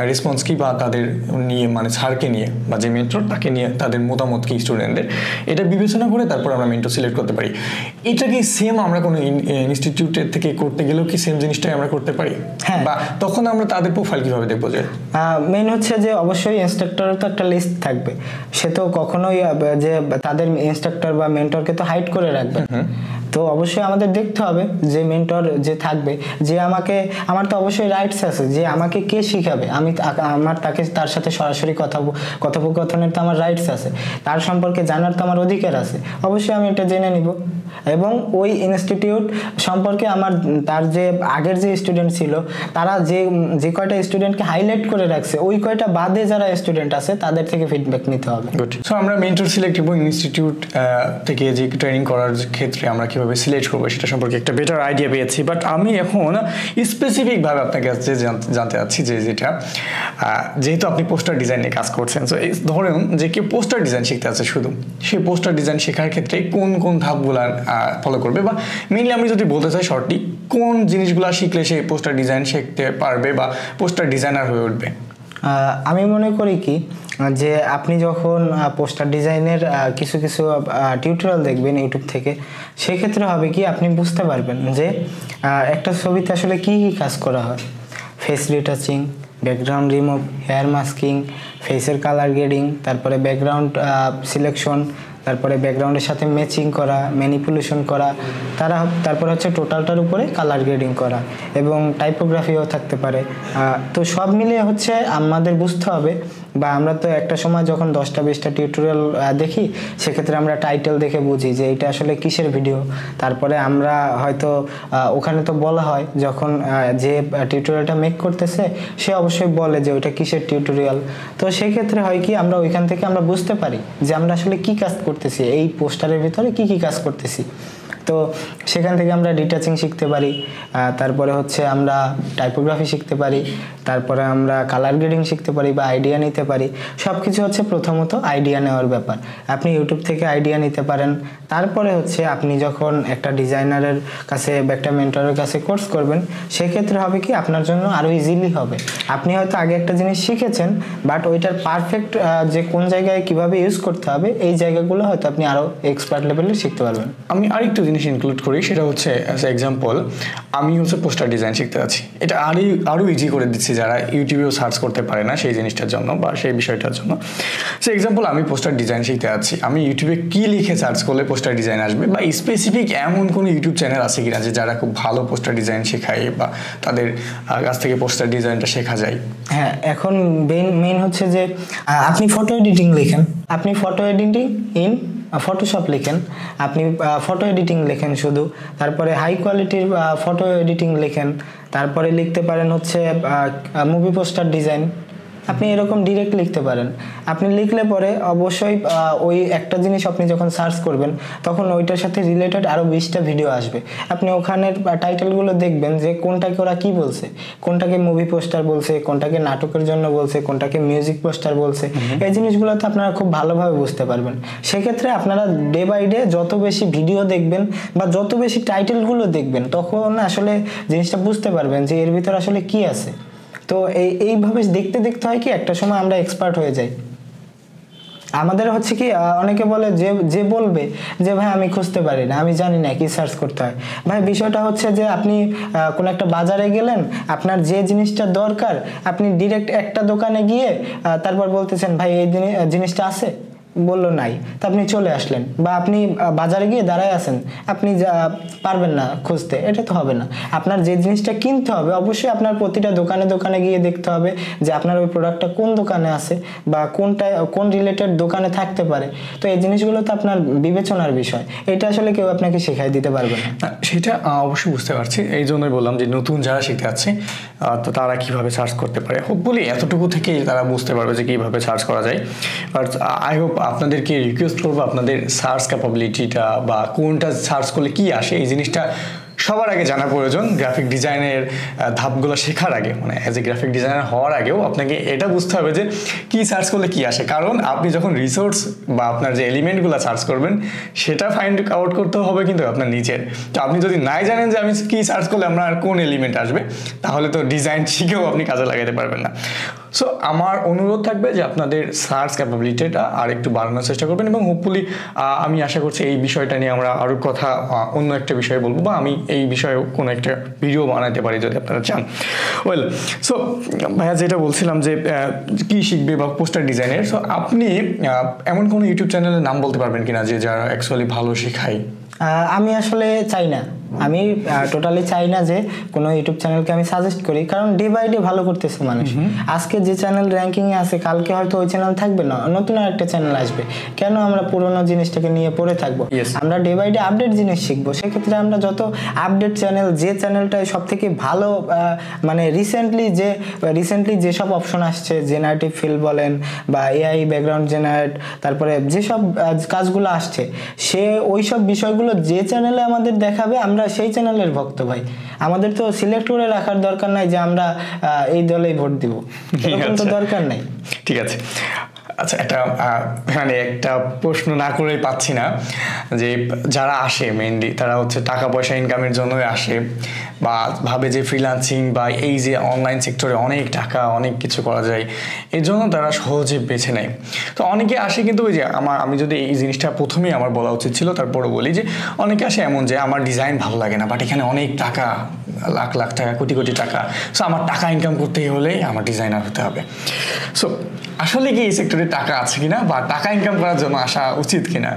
রেসপন্স কি, বা তাদের নিয়ে মানে স্যারকে নিয়ে বা যে মেন্টর তাকে নিয়ে তাদের মতামত কি স্টুডেন্টদের, এটা বিবেচনা করে তারপর আমরা মেন্টর সিলেক্ট করতে পারি। এটা কি সেম আমরা কোনো ইনস্টিটিউটের থেকে করতে গেলেও কি সেম জিনিসটাই আমরা করতে পারি? হ্যাঁ। বা তখন আমরা তাদের প্রোফাইল কিভাবে দেখবো? যে মেইন হচ্ছে যে অবশ্যই ইনস্ট্রাক্টরের তো একটা লিস্ট থাকবে, সে তো কখনোই যে তাদের ইনস্ট্রাক্টর বা মেন্টরকে তো হাইড করে রাখবে। তো অবশ্যই আমাদের দেখতে হবে যে মেন্টর যে থাকবে, যে আমার তো অবশ্যই রাইটস আছে যে আমাকে কে শিখাবে, আমার তার সাথে সরাসরি কথোপকথনের তো আমার রাইটস আছে, তার সম্পর্কে জানার তো আমার অধিকার আছে, অবশ্যই আমি এটা জেনে নিব। এবং ওই ইনস্টিটিউট সম্পর্কে তার যে আগের যে স্টুডেন্ট ছিল তারা যে কয়টা স্টুডেন্টকে হাইলাইট করে রাখছে, ওই কয়টা বাদে যারা স্টুডেন্ট আছে তাদের থেকে ফিডব্যাক নিতে হবে। সো আমরা মেন্টর সিলেক্ট এবং ইনস্টিটিউট থেকে যে ট্রেনিং করার ক্ষেত্রে আমরা কিভাবে সিলেক্ট করবো সেটা সম্পর্কে একটা বেটার আইডিয়া পেয়েছি। বাট আমি এখন স্পেসিফিকভাবে আপনার কাছে জানতে চাচ্ছি যে যেহেতু আপনি পোস্টার ডিজাইন নিয়ে কাজ করছেন, সো ধরুন যে কেউ পোস্টার ডিজাইন শিখতে আছে শুধু, সেই পোস্টার ডিজাইন শেখার ক্ষেত্রে কোন কোন ধাপগুলো ফলো করবে, বা মেইনলি আমি যদি বলতে চাই শর্টলি কোন জিনিসগুলো শিখলে সে পোস্টার ডিজাইন শিখতে পারবে বা পোস্টার ডিজাইনার হয়ে উঠবে? আমি মনে করি কি যে আপনি যখন পোস্টার ডিজাইনের কিছু টিউটোরিয়াল দেখবেন ইউটিউব থেকে, সেক্ষেত্রে হবে কি আপনি বুঝতে পারবেন যে একটা ছবিতে আসলে কি কাজ করা হয়। Face retouching, background remove, hair masking, ফেসের কালার গ্রেডিং, তারপরে ব্যাকগ্রাউন্ড সিলেকশন, তারপরে ব্যাকগ্রাউন্ডের সাথে ম্যাচিং করা, ম্যানিপুলেশন করা, তারপরে হচ্ছে টোটালটার উপরে কালার গ্রেডিং করা, এবং টাইপোগ্রাফিও থাকতে পারে। তো সব মিলিয়ে হচ্ছে আমাদের বুঝতে হবে, বা আমরা তো একটা সময় যখন 10টা-20টা টিউটোরিয়াল দেখি, সেক্ষেত্রে আমরা টাইটেল দেখে বুঝি যে এটা আসলে কিসের ভিডিও। তারপরে আমরা হয়তো ওখানে তো বলা হয় যখন যে টিউটোরিয়ালটা মেক করতেছে সে অবশ্যই বলে যে ওইটা কিসের টিউটোরিয়াল। তো সেক্ষেত্রে হয় কি আমরা ওইখান থেকে আমরা বুঝতে পারি যে আমরা আসলে কি কাজ করতেছি, এই পোস্টারের ভিতরে কি কাজ করতেছি। তো সেখান থেকে আমরা ডিটাচিং শিখতে পারি, তারপরে হচ্ছে আমরা টাইপোগ্রাফি শিখতে পারি, তারপরে আমরা কালার গ্রেডিং শিখতে পারি বা আইডিয়া নিতে পারি। সব কিছু হচ্ছে প্রথমত আইডিয়া নেওয়ার ব্যাপার। আপনি ইউটিউব থেকে আইডিয়া নিতে পারেন, তারপরে হচ্ছে আপনি যখন একটা ডিজাইনারের কাছে বা একটা মেন্টরের কাছে কোর্স করবেন, সেক্ষেত্রে হবে কি আপনার জন্য আরও ইজিলি হবে। আপনি হয়তো আগে একটা জিনিস শিখেছেন, বাট ওইটার পারফেক্ট যে কোন জায়গায় কিভাবে ইউজ করতে হবে, এই জায়গাগুলো হয়তো আপনি আরও এক্সপার্ট লেভেলে শিখতে পারবেন। আমি আরেকটু জিনিস ইনক্লুড করি, সেটা হচ্ছে অ্যাজ এক্সাম্পল আমি হচ্ছে পোস্টার ডিজাইন শিখতে যাচ্ছি, এটা আরও ইজি করে দিচ্ছি যারা ইউটিউবেও সার্চ করতে পারে না সেই জিনিসটার জন্য বা সেই বিষয়টার জন্য। সো এক্সাম্পল আমি পোস্টার ডিজাইন শিখতে যাচ্ছি, আমি ইউটিউবে কি লিখে সার্চ করলে পোস্টার ডিজাইন আসবে, বা স্পেসিফিক এমন কোনো ইউটিউব চ্যানেল আছে কিনা যে যারা খুব ভালো পোস্টার ডিজাইন শেখায় বা তাদের কাছ থেকে পোস্টার ডিজাইনটা শেখা যায়? হ্যাঁ, এখন মেইন হচ্ছে যে আপনি ফটো এডিটিং লেখেন, আপনি ফটো এডিটিং ইন ফটোশপ লেখেন, আপনি ফটো এডিটিং লেখেন শুধু, তারপরে হাই কোয়ালিটির ফটো এডিটিং লেখেন, তারপরে লিখতে পারেন হচ্ছে মুভি পোস্টার ডিজাইন, আপনি এরকম ডিরেক্ট লিখতে পারেন। আপনি লিখলে পরে অবশ্যই ওই একটা জিনিস আপনি যখন সার্চ করবেন তখন ওইটার সাথে রিলেটেড আরও 20টা ভিডিও আসবে। আপনি ওখানের টাইটেলগুলো দেখবেন যে কোনটাকে ওরা কি বলছে, কোনটাকে মুভি পোস্টার বলছে, কোনটাকে নাটকের জন্য বলছে, কোনটাকে মিউজিক পোস্টার বলছে। এই জিনিসগুলো তো আপনারা খুব ভালোভাবে বুঝতে পারবেন। সেক্ষেত্রে আপনারা ডে বাই ডে যত বেশি ভিডিও দেখবেন বা যত বেশি টাইটেলগুলো দেখবেন, তখন আসলে জিনিসটা বুঝতে পারবেন যে এর ভিতর আসলে কি আছে। তো এইভাবে দেখতে দেখতে হয় কি একটা সময় আমরা এক্সপার্ট হয়ে যাই। আমাদের হচ্ছে কি অনেকে বলে যে বলবে যে ভাই আমি খুঁজতে পারি না, আমি জানি না কি সার্চ করতে হয়। ভাই বিষয়টা হচ্ছে যে আপনি কোনো একটা বাজারে গেলেন, আপনার যে জিনিসটা দরকার আপনি ডিরেক্ট একটা দোকানে গিয়ে তারপর বলতেছেন ভাই এই জিনিসটা আছে, বললো নাই, তো আপনি চলে আসলেন, বা আপনি বাজারে গিয়ে দাঁড়ায় আছেন, আপনি পারবেন না খুঁজতে, এটা তো হবে না। আপনার যে জিনিসটা কিনতে হবে অবশ্যই আপনার প্রতিটা দোকানে দোকানে গিয়ে দেখতে হবে যে আপনার ওই প্রোডাক্টটা কোন দোকানে আছে বা কোন রিলেটেড দোকানে থাকতে পারে। তো এই জিনিসগুলো তো আপনার বিবেচনার বিষয়, এটা আসলে কেউ আপনাকে শেখাই দিতে পারবে না। সেটা অবশ্যই বুঝতে পারছি, এই জন্যই বললাম যে নতুন যারা শিখতে যাচ্ছে তো তারা কিভাবে সার্চ করতে পারে, হোপফুলি এতটুকু থেকেই তারা বুঝতে পারবে যে কীভাবে সার্চ করা যায়। বাট আই হোপ আপনাদেরকে রিকোয়েস্ট করবো আপনাদের সার্চ ক্যাপাবিলিটিটা বা কোনটা সার্চ করলে কি আসে এই জিনিসটা সবার আগে জানা প্রয়োজন। গ্রাফিক ডিজাইনের ধাপগুলো শেখার আগে, মানে অ্যাজ এ গ্রাফিক ডিজাইনার হওয়ার আগেও আপনাকে এটা বুঝতে হবে যে কি সার্চ করলে কি আসে। কারণ আপনি যখন রিসোর্স বা আপনার যে এলিমেন্টগুলো সার্চ করবেন সেটা ফাইন্ড আউট করতে হবে কিন্তু আপনার নিজের। তো আপনি যদি নাই জানেন যে আমি কি সার্চ করলে আপনার কোন এলিমেন্ট আসবে, তাহলে তো ডিজাইন শিখেও আপনি কাজে লাগাতে পারবেন না। সো আমার অনুরোধ থাকবে যে আপনাদের সার্চ ক্যাপাবিলিটিটা আর একটু বাড়ানোর চেষ্টা করবেন, এবং হোপফুলি আমি আশা করছি এই বিষয়টা নিয়ে আমরা আরও কথা অন্য একটা বিষয়ে বলবো, বা আমি এই বিষয়ে কোনো একটা ভিডিও বানাতে পারি যদি আপনারা চান। ওয়েল, সো ভাইয়া যেটা বলছিলাম যে কি শিখবে বা পোস্টার ডিজাইনের, সো আপনি এমন কোনো ইউটিউব চ্যানেলের নাম বলতে পারবেন কিনা যে যারা অ্যাকচুয়ালি ভালো শেখায়? আমি আসলে চাই না, আমি টোটালি চাই না যে কোনো ইউটিউব চ্যানেলকে আমি সাজেস্ট করি, কারণ ডে বাই ডে ভালো করতেছে মানুষ। আজকে যে চ্যানেল র্যাঙ্কিংয়ে আছে কালকে হয়তো ওই চ্যানেল থাকবে না, নতুন আরেকটা চ্যানেল আসবে। কেন আমরা পুরোনো জিনিসটাকে নিয়ে পড়ে থাকবো? আমরা ডে বাই ডে আপডেট জিনিস শিখবো। সেক্ষেত্রে আমরা যত আপডেট চ্যানেল, যে চ্যানেলটায় সব থেকে ভালো মানে রিসেন্টলি যেসব অপশন আসছে, জেনারেটিভ ফিল বলেন বা এআই ব্যাকগ্রাউন্ড জেনারেট, তারপরে যেসব কাজগুলো আসছে, সে ওইসব বিষয়গুলো যে চ্যানেলে আমাদের দেখাবে আমরা সেই চ্যানেলের ভক্ত ভাই। আমাদের তো সিলেক্ট করে রাখার দরকার নাই যে আমরা এই দলেই ভোট দিব, এরকম তো দরকার নাই। ঠিক আছে, আচ্ছা একটা প্রশ্ন না করেই পাচ্ছি না, যে যারা আসে মেইনলি তারা হচ্ছে টাকা পয়সা ইনকামের জন্যই আসে, বা ভাবে যে ফ্রিল্যান্সিং বা এই যে অনলাইন সেক্টরে অনেক টাকা অনেক কিছু করা যায়, এর জন্য তারা সহজে বেছে নেয়। তো অনেকে আসে কিন্তু ওই যে আমি যদি এই জিনিসটা প্রথমেই আমার বলা উচিত ছিল, তারপরে বলি যে অনেকে আসে এমন যে আমার ডিজাইন ভালো লাগে না, বাট এখানে অনেক টাকা, লাখ লাখ টাকা, কোটি কোটি টাকা, সো আমার টাকা ইনকাম করতে হলে আমার ডিজাইনার হতে হবে। সো আসলে কি এই সেক্টরে টাকা আছে কিনা, বা টাকা ইনকাম করার জন্য আসা উচিত কিনা?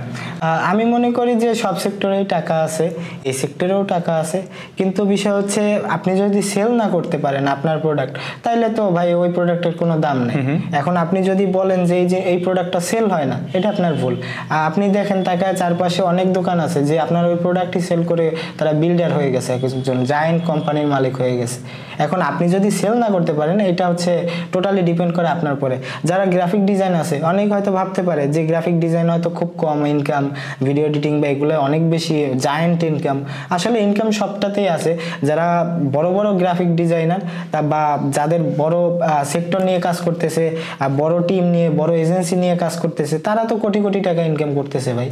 আমি মনে করি যে সব সেক্টরেই টাকা আছে, এই সেক্টরেও টাকা আছে, কিন্তু বিষয় হচ্ছে আপনি যদি সেল না করতে পারেন আপনার প্রোডাক্ট, তাহলে তো ভাই ওই প্রোডাক্টের কোনো দাম নেই। এখন আপনি যদি বলেন যে এই প্রোডাক্টটা সেল হয় না, এটা আপনার ভুল। আপনি দেখেন টাকায় চারপাশে অনেক দোকান আছে যে আপনার ওই প্রোডাক্টই সেল করে তারা বিল্ডার হয়ে গেছে, একজন জায়ান্ট কোম্পানির মালিক হয়ে গেছে। এখন আপনি যদি সেল না করতে পারেন, এটা হচ্ছে টোটালি ডিপেন্ড করে আপনার পরে। যারা গ্রাফিক ডিজাইন আছে অনেক হয়তো ভাবতে পারে যে গ্রাফিক ডিজাইন হয়তো খুব কম ইনকাম, ভিডিও এডিটিং বা এগুলো অনেক বেশি জায়ান্ট ইনকাম। আসলে ইনকাম সবটাতেই আছে। যারা বড় বড় গ্রাফিক ডিজাইনার বা যাদের বড় সেক্টর নিয়ে কাজ করতেছে, বড় টিম নিয়ে, বড় এজেন্সি নিয়ে কাজ করতেছে, তারা তো কোটি কোটি টাকা ইনকাম করতেছে ভাই।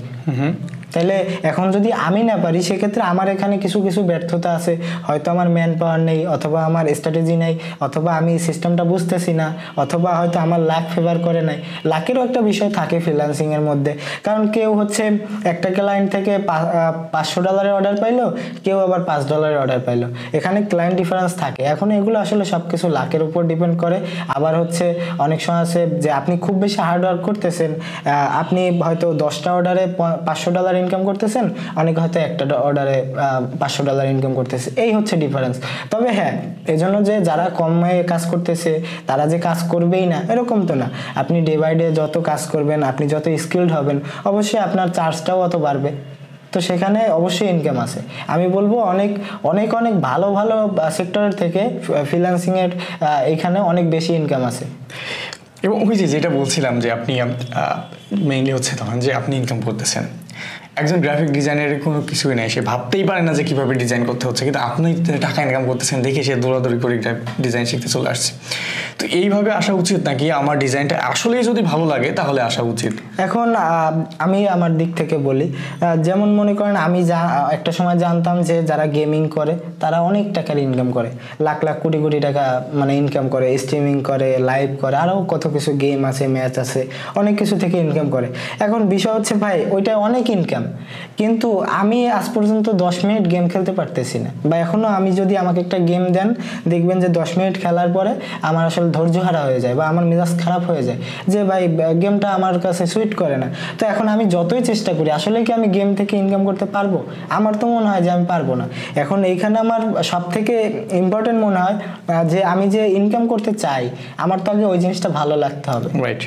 তাহলে এখন যদি আমি না পারি, সেক্ষেত্রে আমার এখানে কিছু কিছু ব্যর্থতা আছে। হয়তো আমার ম্যান পাওয়ার নেই, অথবা আমার স্ট্র্যাটেজি নেই, অথবা আমি সিস্টেমটা বুঝতেছি না, অথবা হয়তো আমার লাক ফেভার করে নাই। লাকেরও একটা বিষয় থাকে ফ্রিল্যান্সিং এর মধ্যে, কারণ কেউ হচ্ছে একটা ক্লায়েন্ট থেকে $500 অর্ডার পাইলো, কেউ আবার $5 অর্ডার পাইলো, এখানে ক্লায়েন্ট ডিফারেন্স থাকে। এখন এগুলো আসলে সবকিছু লাকের উপর ডিপেন্ড করে। আবার হচ্ছে অনেক সময় আছে যে আপনি খুব বেশি হার্ড ওয়ার্ক করতেছেন, আপনি হয়তো 10টা অর্ডারে $500 ইনকাম করতেছেন, অনেক হয়তো একটা অর্ডারে $500 ইনকাম করতেছে, এই হচ্ছে ডিফারেন্স। তবে হ্যাঁ, এজন্য যে যারা কমে কাজ করতেছে তারা যে কাজ করবেই না এরকম তো না। আপনি ডে বাই ডে যত কাজ করবেন, আপনি যত স্কিলড হবেন, অবশ্যই আপনার চার্জটাও অত বাড়বে। তো সেখানে অবশ্যই ইনকাম আছে। আমি বলবো অনেক অনেক অনেক ভালো ভালো সেক্টরের থেকে ফ্রিল্যান্সিং এর এখানে অনেক বেশি ইনকাম আছে। এবং ওই যেটা বলছিলাম যে আপনি মেইনলি হচ্ছে তখন যে আপনি ইনকাম করতেছেন, একজন গ্রাফিক ডিজাইনারের কোনো কিছুই নেই, সে ভাবতেই পারে না যে কীভাবে ডিজাইন করতে হচ্ছে, কিন্তু আপনি টাকা ইনকাম করতেছেন দেখে সে দৌড়াদৌড়ি করে ডিজাইন শিখতে চলে আসছে। তো এইভাবে আসা উচিত নাকি আমার ডিজাইনটা আসলেই যদি ভালো লাগে তাহলে আসা উচিত? এখন আমি আমার দিক থেকে বলি, যেমন মনে করেন আমি একটা সময় জানতাম যে যারা গেমিং করে তারা অনেক টাকার ইনকাম করে, লাখ লাখ কোটি কোটি টাকা মানে ইনকাম করে, স্ট্রিমিং করে, লাইভ করে, আরও কত কিছু গেম আছে, ম্যাচ আছে, অনেক কিছু থেকে ইনকাম করে। এখন বিষয় হচ্ছে ভাই ওইটা অনেক ইনকাম, কিন্তু আমি আজ পর্যন্ত 10 মিনিট গেম খেলতে পারতেছি না, বা এখনো আমি যদি আমাকে একটা গেম দেন দেখবেন যে 10 মিনিট খেলার পরে আমার আসলে ধৈর্য হারা হয়ে যায় বা আমার মেজাজ খারাপ হয়ে যায় যে ভাই গেমটা আমার কাছে সুইট করে না। তো এখন আমি যতই চেষ্টা করি, আসলে কি আমি গেম থেকে ইনকাম করতে পারবো? আমার তো মনে হয় যে আমি পারবো না। এখন এইখানে আমার সব থেকে ইম্পর্টেন্ট মনে হয় যে আমি যে ইনকাম করতে চাই, আমার তো আগে ওই জিনিসটা ভালো লাগতে হবে। রাইট,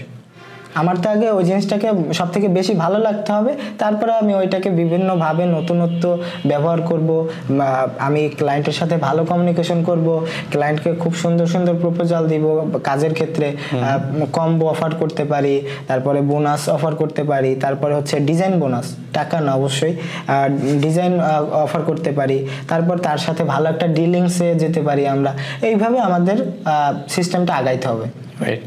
আমার তো আগে ওই জিনিসটাকে সব থেকে বেশি ভালো লাগতে হবে, তারপরে আমি ওইটাকে বিভিন্নভাবে নতুনত্ব ব্যবহার করব। আমি ক্লায়েন্টের সাথে ভালো কমিউনিকেশন করব, ক্লায়েন্টকে খুব সুন্দর সুন্দর প্রপোজাল দিব কাজের ক্ষেত্রে, কম্বো অফার করতে পারি, তারপরে বোনাস অফার করতে পারি, তারপরে হচ্ছে ডিজাইন বোনাস, টাকা না অবশ্যই, ডিজাইন অফার করতে পারি, তারপর তার সাথে ভালো একটা ডিলিংসে যেতে পারি আমরা। এইভাবে আমাদের সিস্টেমটা আগাইতে হবে। রাইট,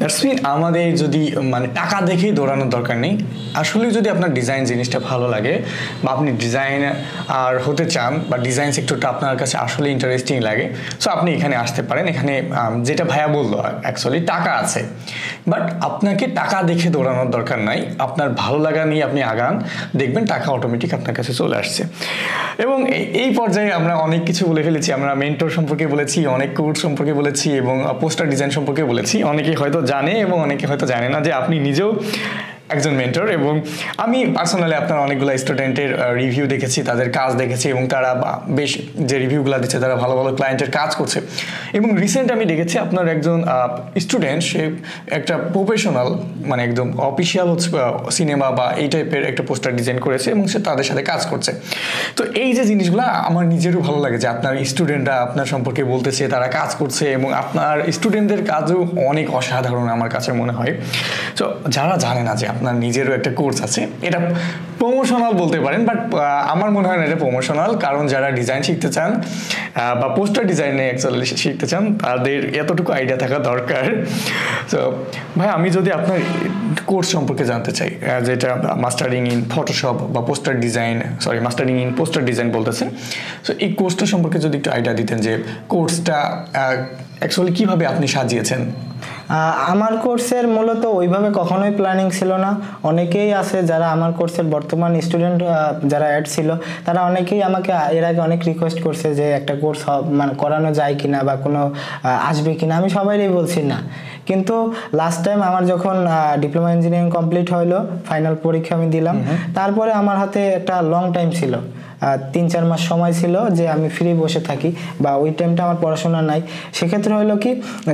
দ্যাটস মিন আমাদের যদি মানে টাকা দেখেই দৌড়ানোর দরকার নেই। আসলে যদি আপনার ডিজাইন জিনিসটা ভালো লাগে বা আপনি ডিজাইন আর হতে চান বা ডিজাইন সেক্টরটা আপনার কাছে আসলে ইন্টারেস্টিং লাগে, সো আপনি এখানে আসতে পারেন। এখানে যেটা ভাইয়া বললো অ্যাকচুয়ালি টাকা আছে, বাট আপনাকে টাকা দেখে দৌড়ানোর দরকার নাই। আপনার ভালো লাগা নিয়ে আপনি আগান, দেখবেন টাকা অটোমেটিক আপনার কাছে চলে আসছে। এবং এই পর্যায়ে আমরা অনেক কিছু বলে ফেলেছি। আমরা মেন্টর সম্পর্কে বলেছি, অনেক কোর্স সম্পর্কে বলেছি এবং পোস্টার ডিজাইন সম্পর্কে বলেছি। অনেকেই হয়তো জানে এবং অনেকে হয়তো জানে না যে আপনি নিজেও একজন মেন্টর। এবং আমি পার্সোনালি আপনার অনেকগুলো স্টুডেন্টের রিভিউ দেখেছি, তাদের কাজ দেখেছি এবং তারা বেশ যে রিভিউগুলো দিচ্ছে তারা ভালো ভালো ক্লায়েন্টের কাজ করছে। এবং রিসেন্ট আমি দেখেছি আপনার একজন স্টুডেন্ট, সে একটা প্রফেশনাল মানে একদম অফিসিয়াল হচ্ছে সিনেমা বা এই টাইপের একটা পোস্টার ডিজাইন করেছে এবং সে তাদের সাথে কাজ করছে। তো এই যে জিনিসগুলো আমার নিজেরও ভালো লাগে যে আপনার স্টুডেন্টরা আপনার সম্পর্কে বলতেছে, তারা কাজ করছে এবং আপনার স্টুডেন্টদের কাজও অনেক অসাধারণ আমার কাছে মনে হয়। তো যারা জানে না যে আপনার নিজেরও একটা কোর্স আছে, এটা প্রমোশনাল বলতে পারেন, বাট আমার মনে হয় না এটা প্রমোশনাল, কারণ যারা ডিজাইন শিখতে চান বা পোস্টার ডিজাইনে অ্যাকচুয়ালি শিখতে চান তাদের এতটুকু আইডিয়া থাকা দরকার। তো ভাই আমি যদি আপনার কোর্স সম্পর্কে জানতে চাই, যেটা মাস্টারিং ইন ফটোশপ বা poster design, mastering in poster design বলতেছেন, সো এই কোর্সটা সম্পর্কে যদি একটু আইডিয়া দিতেন যে কোর্সটা অ্যাকচুয়ালি কীভাবে আপনি সাজিয়েছেন। আমার কোর্সের মূলত ওইভাবে কখনোই প্ল্যানিং ছিল না। অনেকেই আছে যারা আমার কোর্সের বর্তমান স্টুডেন্ট যারা অ্যাড ছিল, তারা অনেকেই আমাকে এর আগে অনেক রিকোয়েস্ট করছে যে একটা কোর্স মানে করানো যায় কিনা বা কোনো আসবে কিনা। আমি সবাইই বলছি না, কিন্তু লাস্ট টাইম আমার যখন ডিপ্লোমা ইঞ্জিনিয়ারিং কমপ্লিট হইলো, ফাইনাল পরীক্ষা আমি দিলাম, তারপরে আমার হাতে একটা লং টাইম ছিল, 3-4 মাস সময় ছিল যে আমি ফ্রি বসে থাকি বা ওই টাইমটা আমার পড়াশোনা নাই। সেক্ষেত্রে হলো কি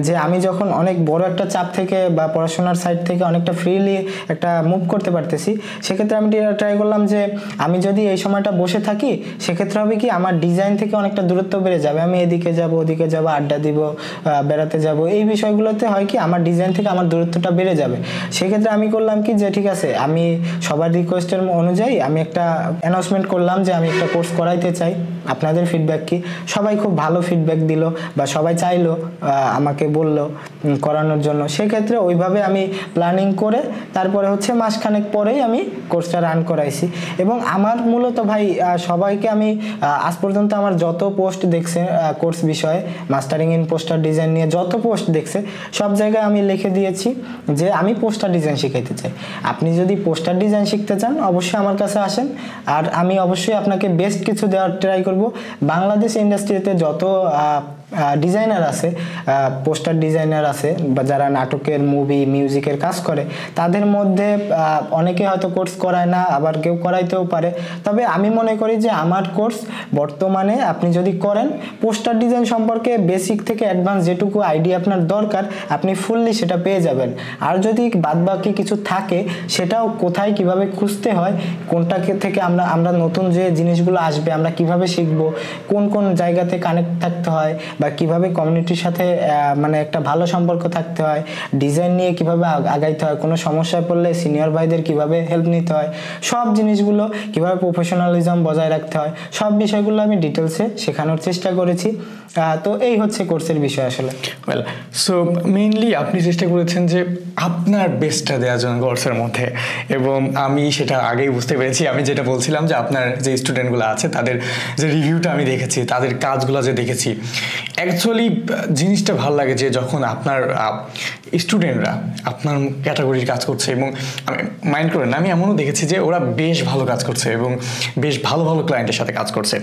যে আমি যখন অনেক বড় একটা চাপ থেকে বা পড়াশোনার সাইড থেকে অনেকটা ফ্রিলি একটা মুভ করতে পারতেছি, সেক্ষেত্রে আমি ট্রাই করলাম যে আমি যদি এই সময়টা বসে থাকি সেক্ষেত্রে হবে কি আমার ডিজাইন থেকে অনেকটা দূরত্ব বেড়ে যাবে। আমি এদিকে যাব ওদিকে যাব, আড্ডা দিব, বেড়াতে যাব, এই বিষয়গুলোতে হয় কি আমার ডিজাইন থেকে আমার দূরত্বটা বেড়ে যাবে। সেক্ষেত্রে আমি করলাম কি যে ঠিক আছে, আমি সবার রিকোয়েস্টের অনুযায়ী আমি একটা অ্যানাউন্সমেন্ট করলাম যে আমি একটা কোর্স করাইতে চাই, আপনাদের ফিডব্যাক কি। সবাই খুব ভালো ফিডব্যাক দিল বা সবাই চাইলো, আমাকে বলল করানোর জন্য। সেক্ষেত্রে ওইভাবে আমি প্ল্যানিং করে তারপরে হচ্ছে মাসখানেক পরেই আমি কোর্সটা রান করাইছি। এবং আমার মূলত ভাই সবাইকে আমি আজ পর্যন্ত আমার যত পোস্ট দেখছে কোর্স বিষয়ে, মাস্টারিং ইন পোস্টার ডিজাইন নিয়ে যত পোস্ট দেখছে, সব জায়গায় আমি লিখে দিয়েছি যে আমি পোস্টার ডিজাইন শিখাইতে চাই। আপনি যদি পোস্টার ডিজাইন শিখতে চান অবশ্যই আমার কাছে আসেন, আর আমি অবশ্যই আপনাকে বেস্ট কিছু দেওয়ার ট্রাই করব। বাংলাদেশ ইন্ডাস্ট্রিতে যত ডিজাইনার আছে, পোস্টার ডিজাইনার আছে বা যারা নাটকের, মুভি, মিউজিকের কাজ করে, তাদের মধ্যে অনেকে হয়তো কোর্স করায় না, আবার কেউ করাইতেও পারে। তবে আমি মনে করি যে আমার কোর্স বর্তমানে আপনি যদি করেন, পোস্টার ডিজাইন সম্পর্কে বেসিক থেকে অ্যাডভান্স যেটুকু আইডিয়া আপনার দরকার আপনি ফুললি সেটা পেয়ে যাবেন। আর যদি বাদবাকি কিছু থাকে সেটাও কোথায় কিভাবে খুঁজতে হয়, কোনটা থেকে আমরা নতুন যে জিনিসগুলো আসবে আমরা কিভাবে শিখব, কোন কোন জায়গাতে কানেক্ট থাকতে হয় বা কিভাবে কমিউনিটির সাথে মানে একটা ভালো সম্পর্ক থাকতে হয়, ডিজাইন নিয়ে কিভাবে আগাইতে হয়, কোনো সমস্যায় পড়লে সিনিয়র ভাইদের কিভাবে হেল্প নিতে হয়, সব জিনিসগুলো কিভাবে প্রফেশনালিজম বজায় রাখতে হয়, সব বিষয়গুলো আমি ডিটেলসে শেখানোর চেষ্টা করেছি। তো এই হচ্ছে কোর্সের বিষয় আসলে। ওয়েল, সো মেইনলি আপনি চেষ্টা করেছেন যে আপনার বেস্টটা দেওয়ার জন্য কোর্সের মধ্যে, এবং আমি সেটা আগেই বুঝতে পেরেছি। আমি যেটা বলছিলাম যে আপনার যে স্টুডেন্ট স্টুডেন্টগুলো আছে তাদের যে রিভিউটা আমি দেখেছি, তাদের কাজগুলো যে দেখেছি, অ্যাকচুয়ালি জিনিসটা ভালো লাগে যে যখন আপনার স্টুডেন্টরা আপনার ক্যাটাগরির কাজ করছে, এবং আমি মাইন্ড করেন আমি এমনও দেখেছি যে ওরা বেশ ভালো কাজ করছে এবং বেশ ভালো ভালো ক্লায়েন্টের সাথে কাজ করছে।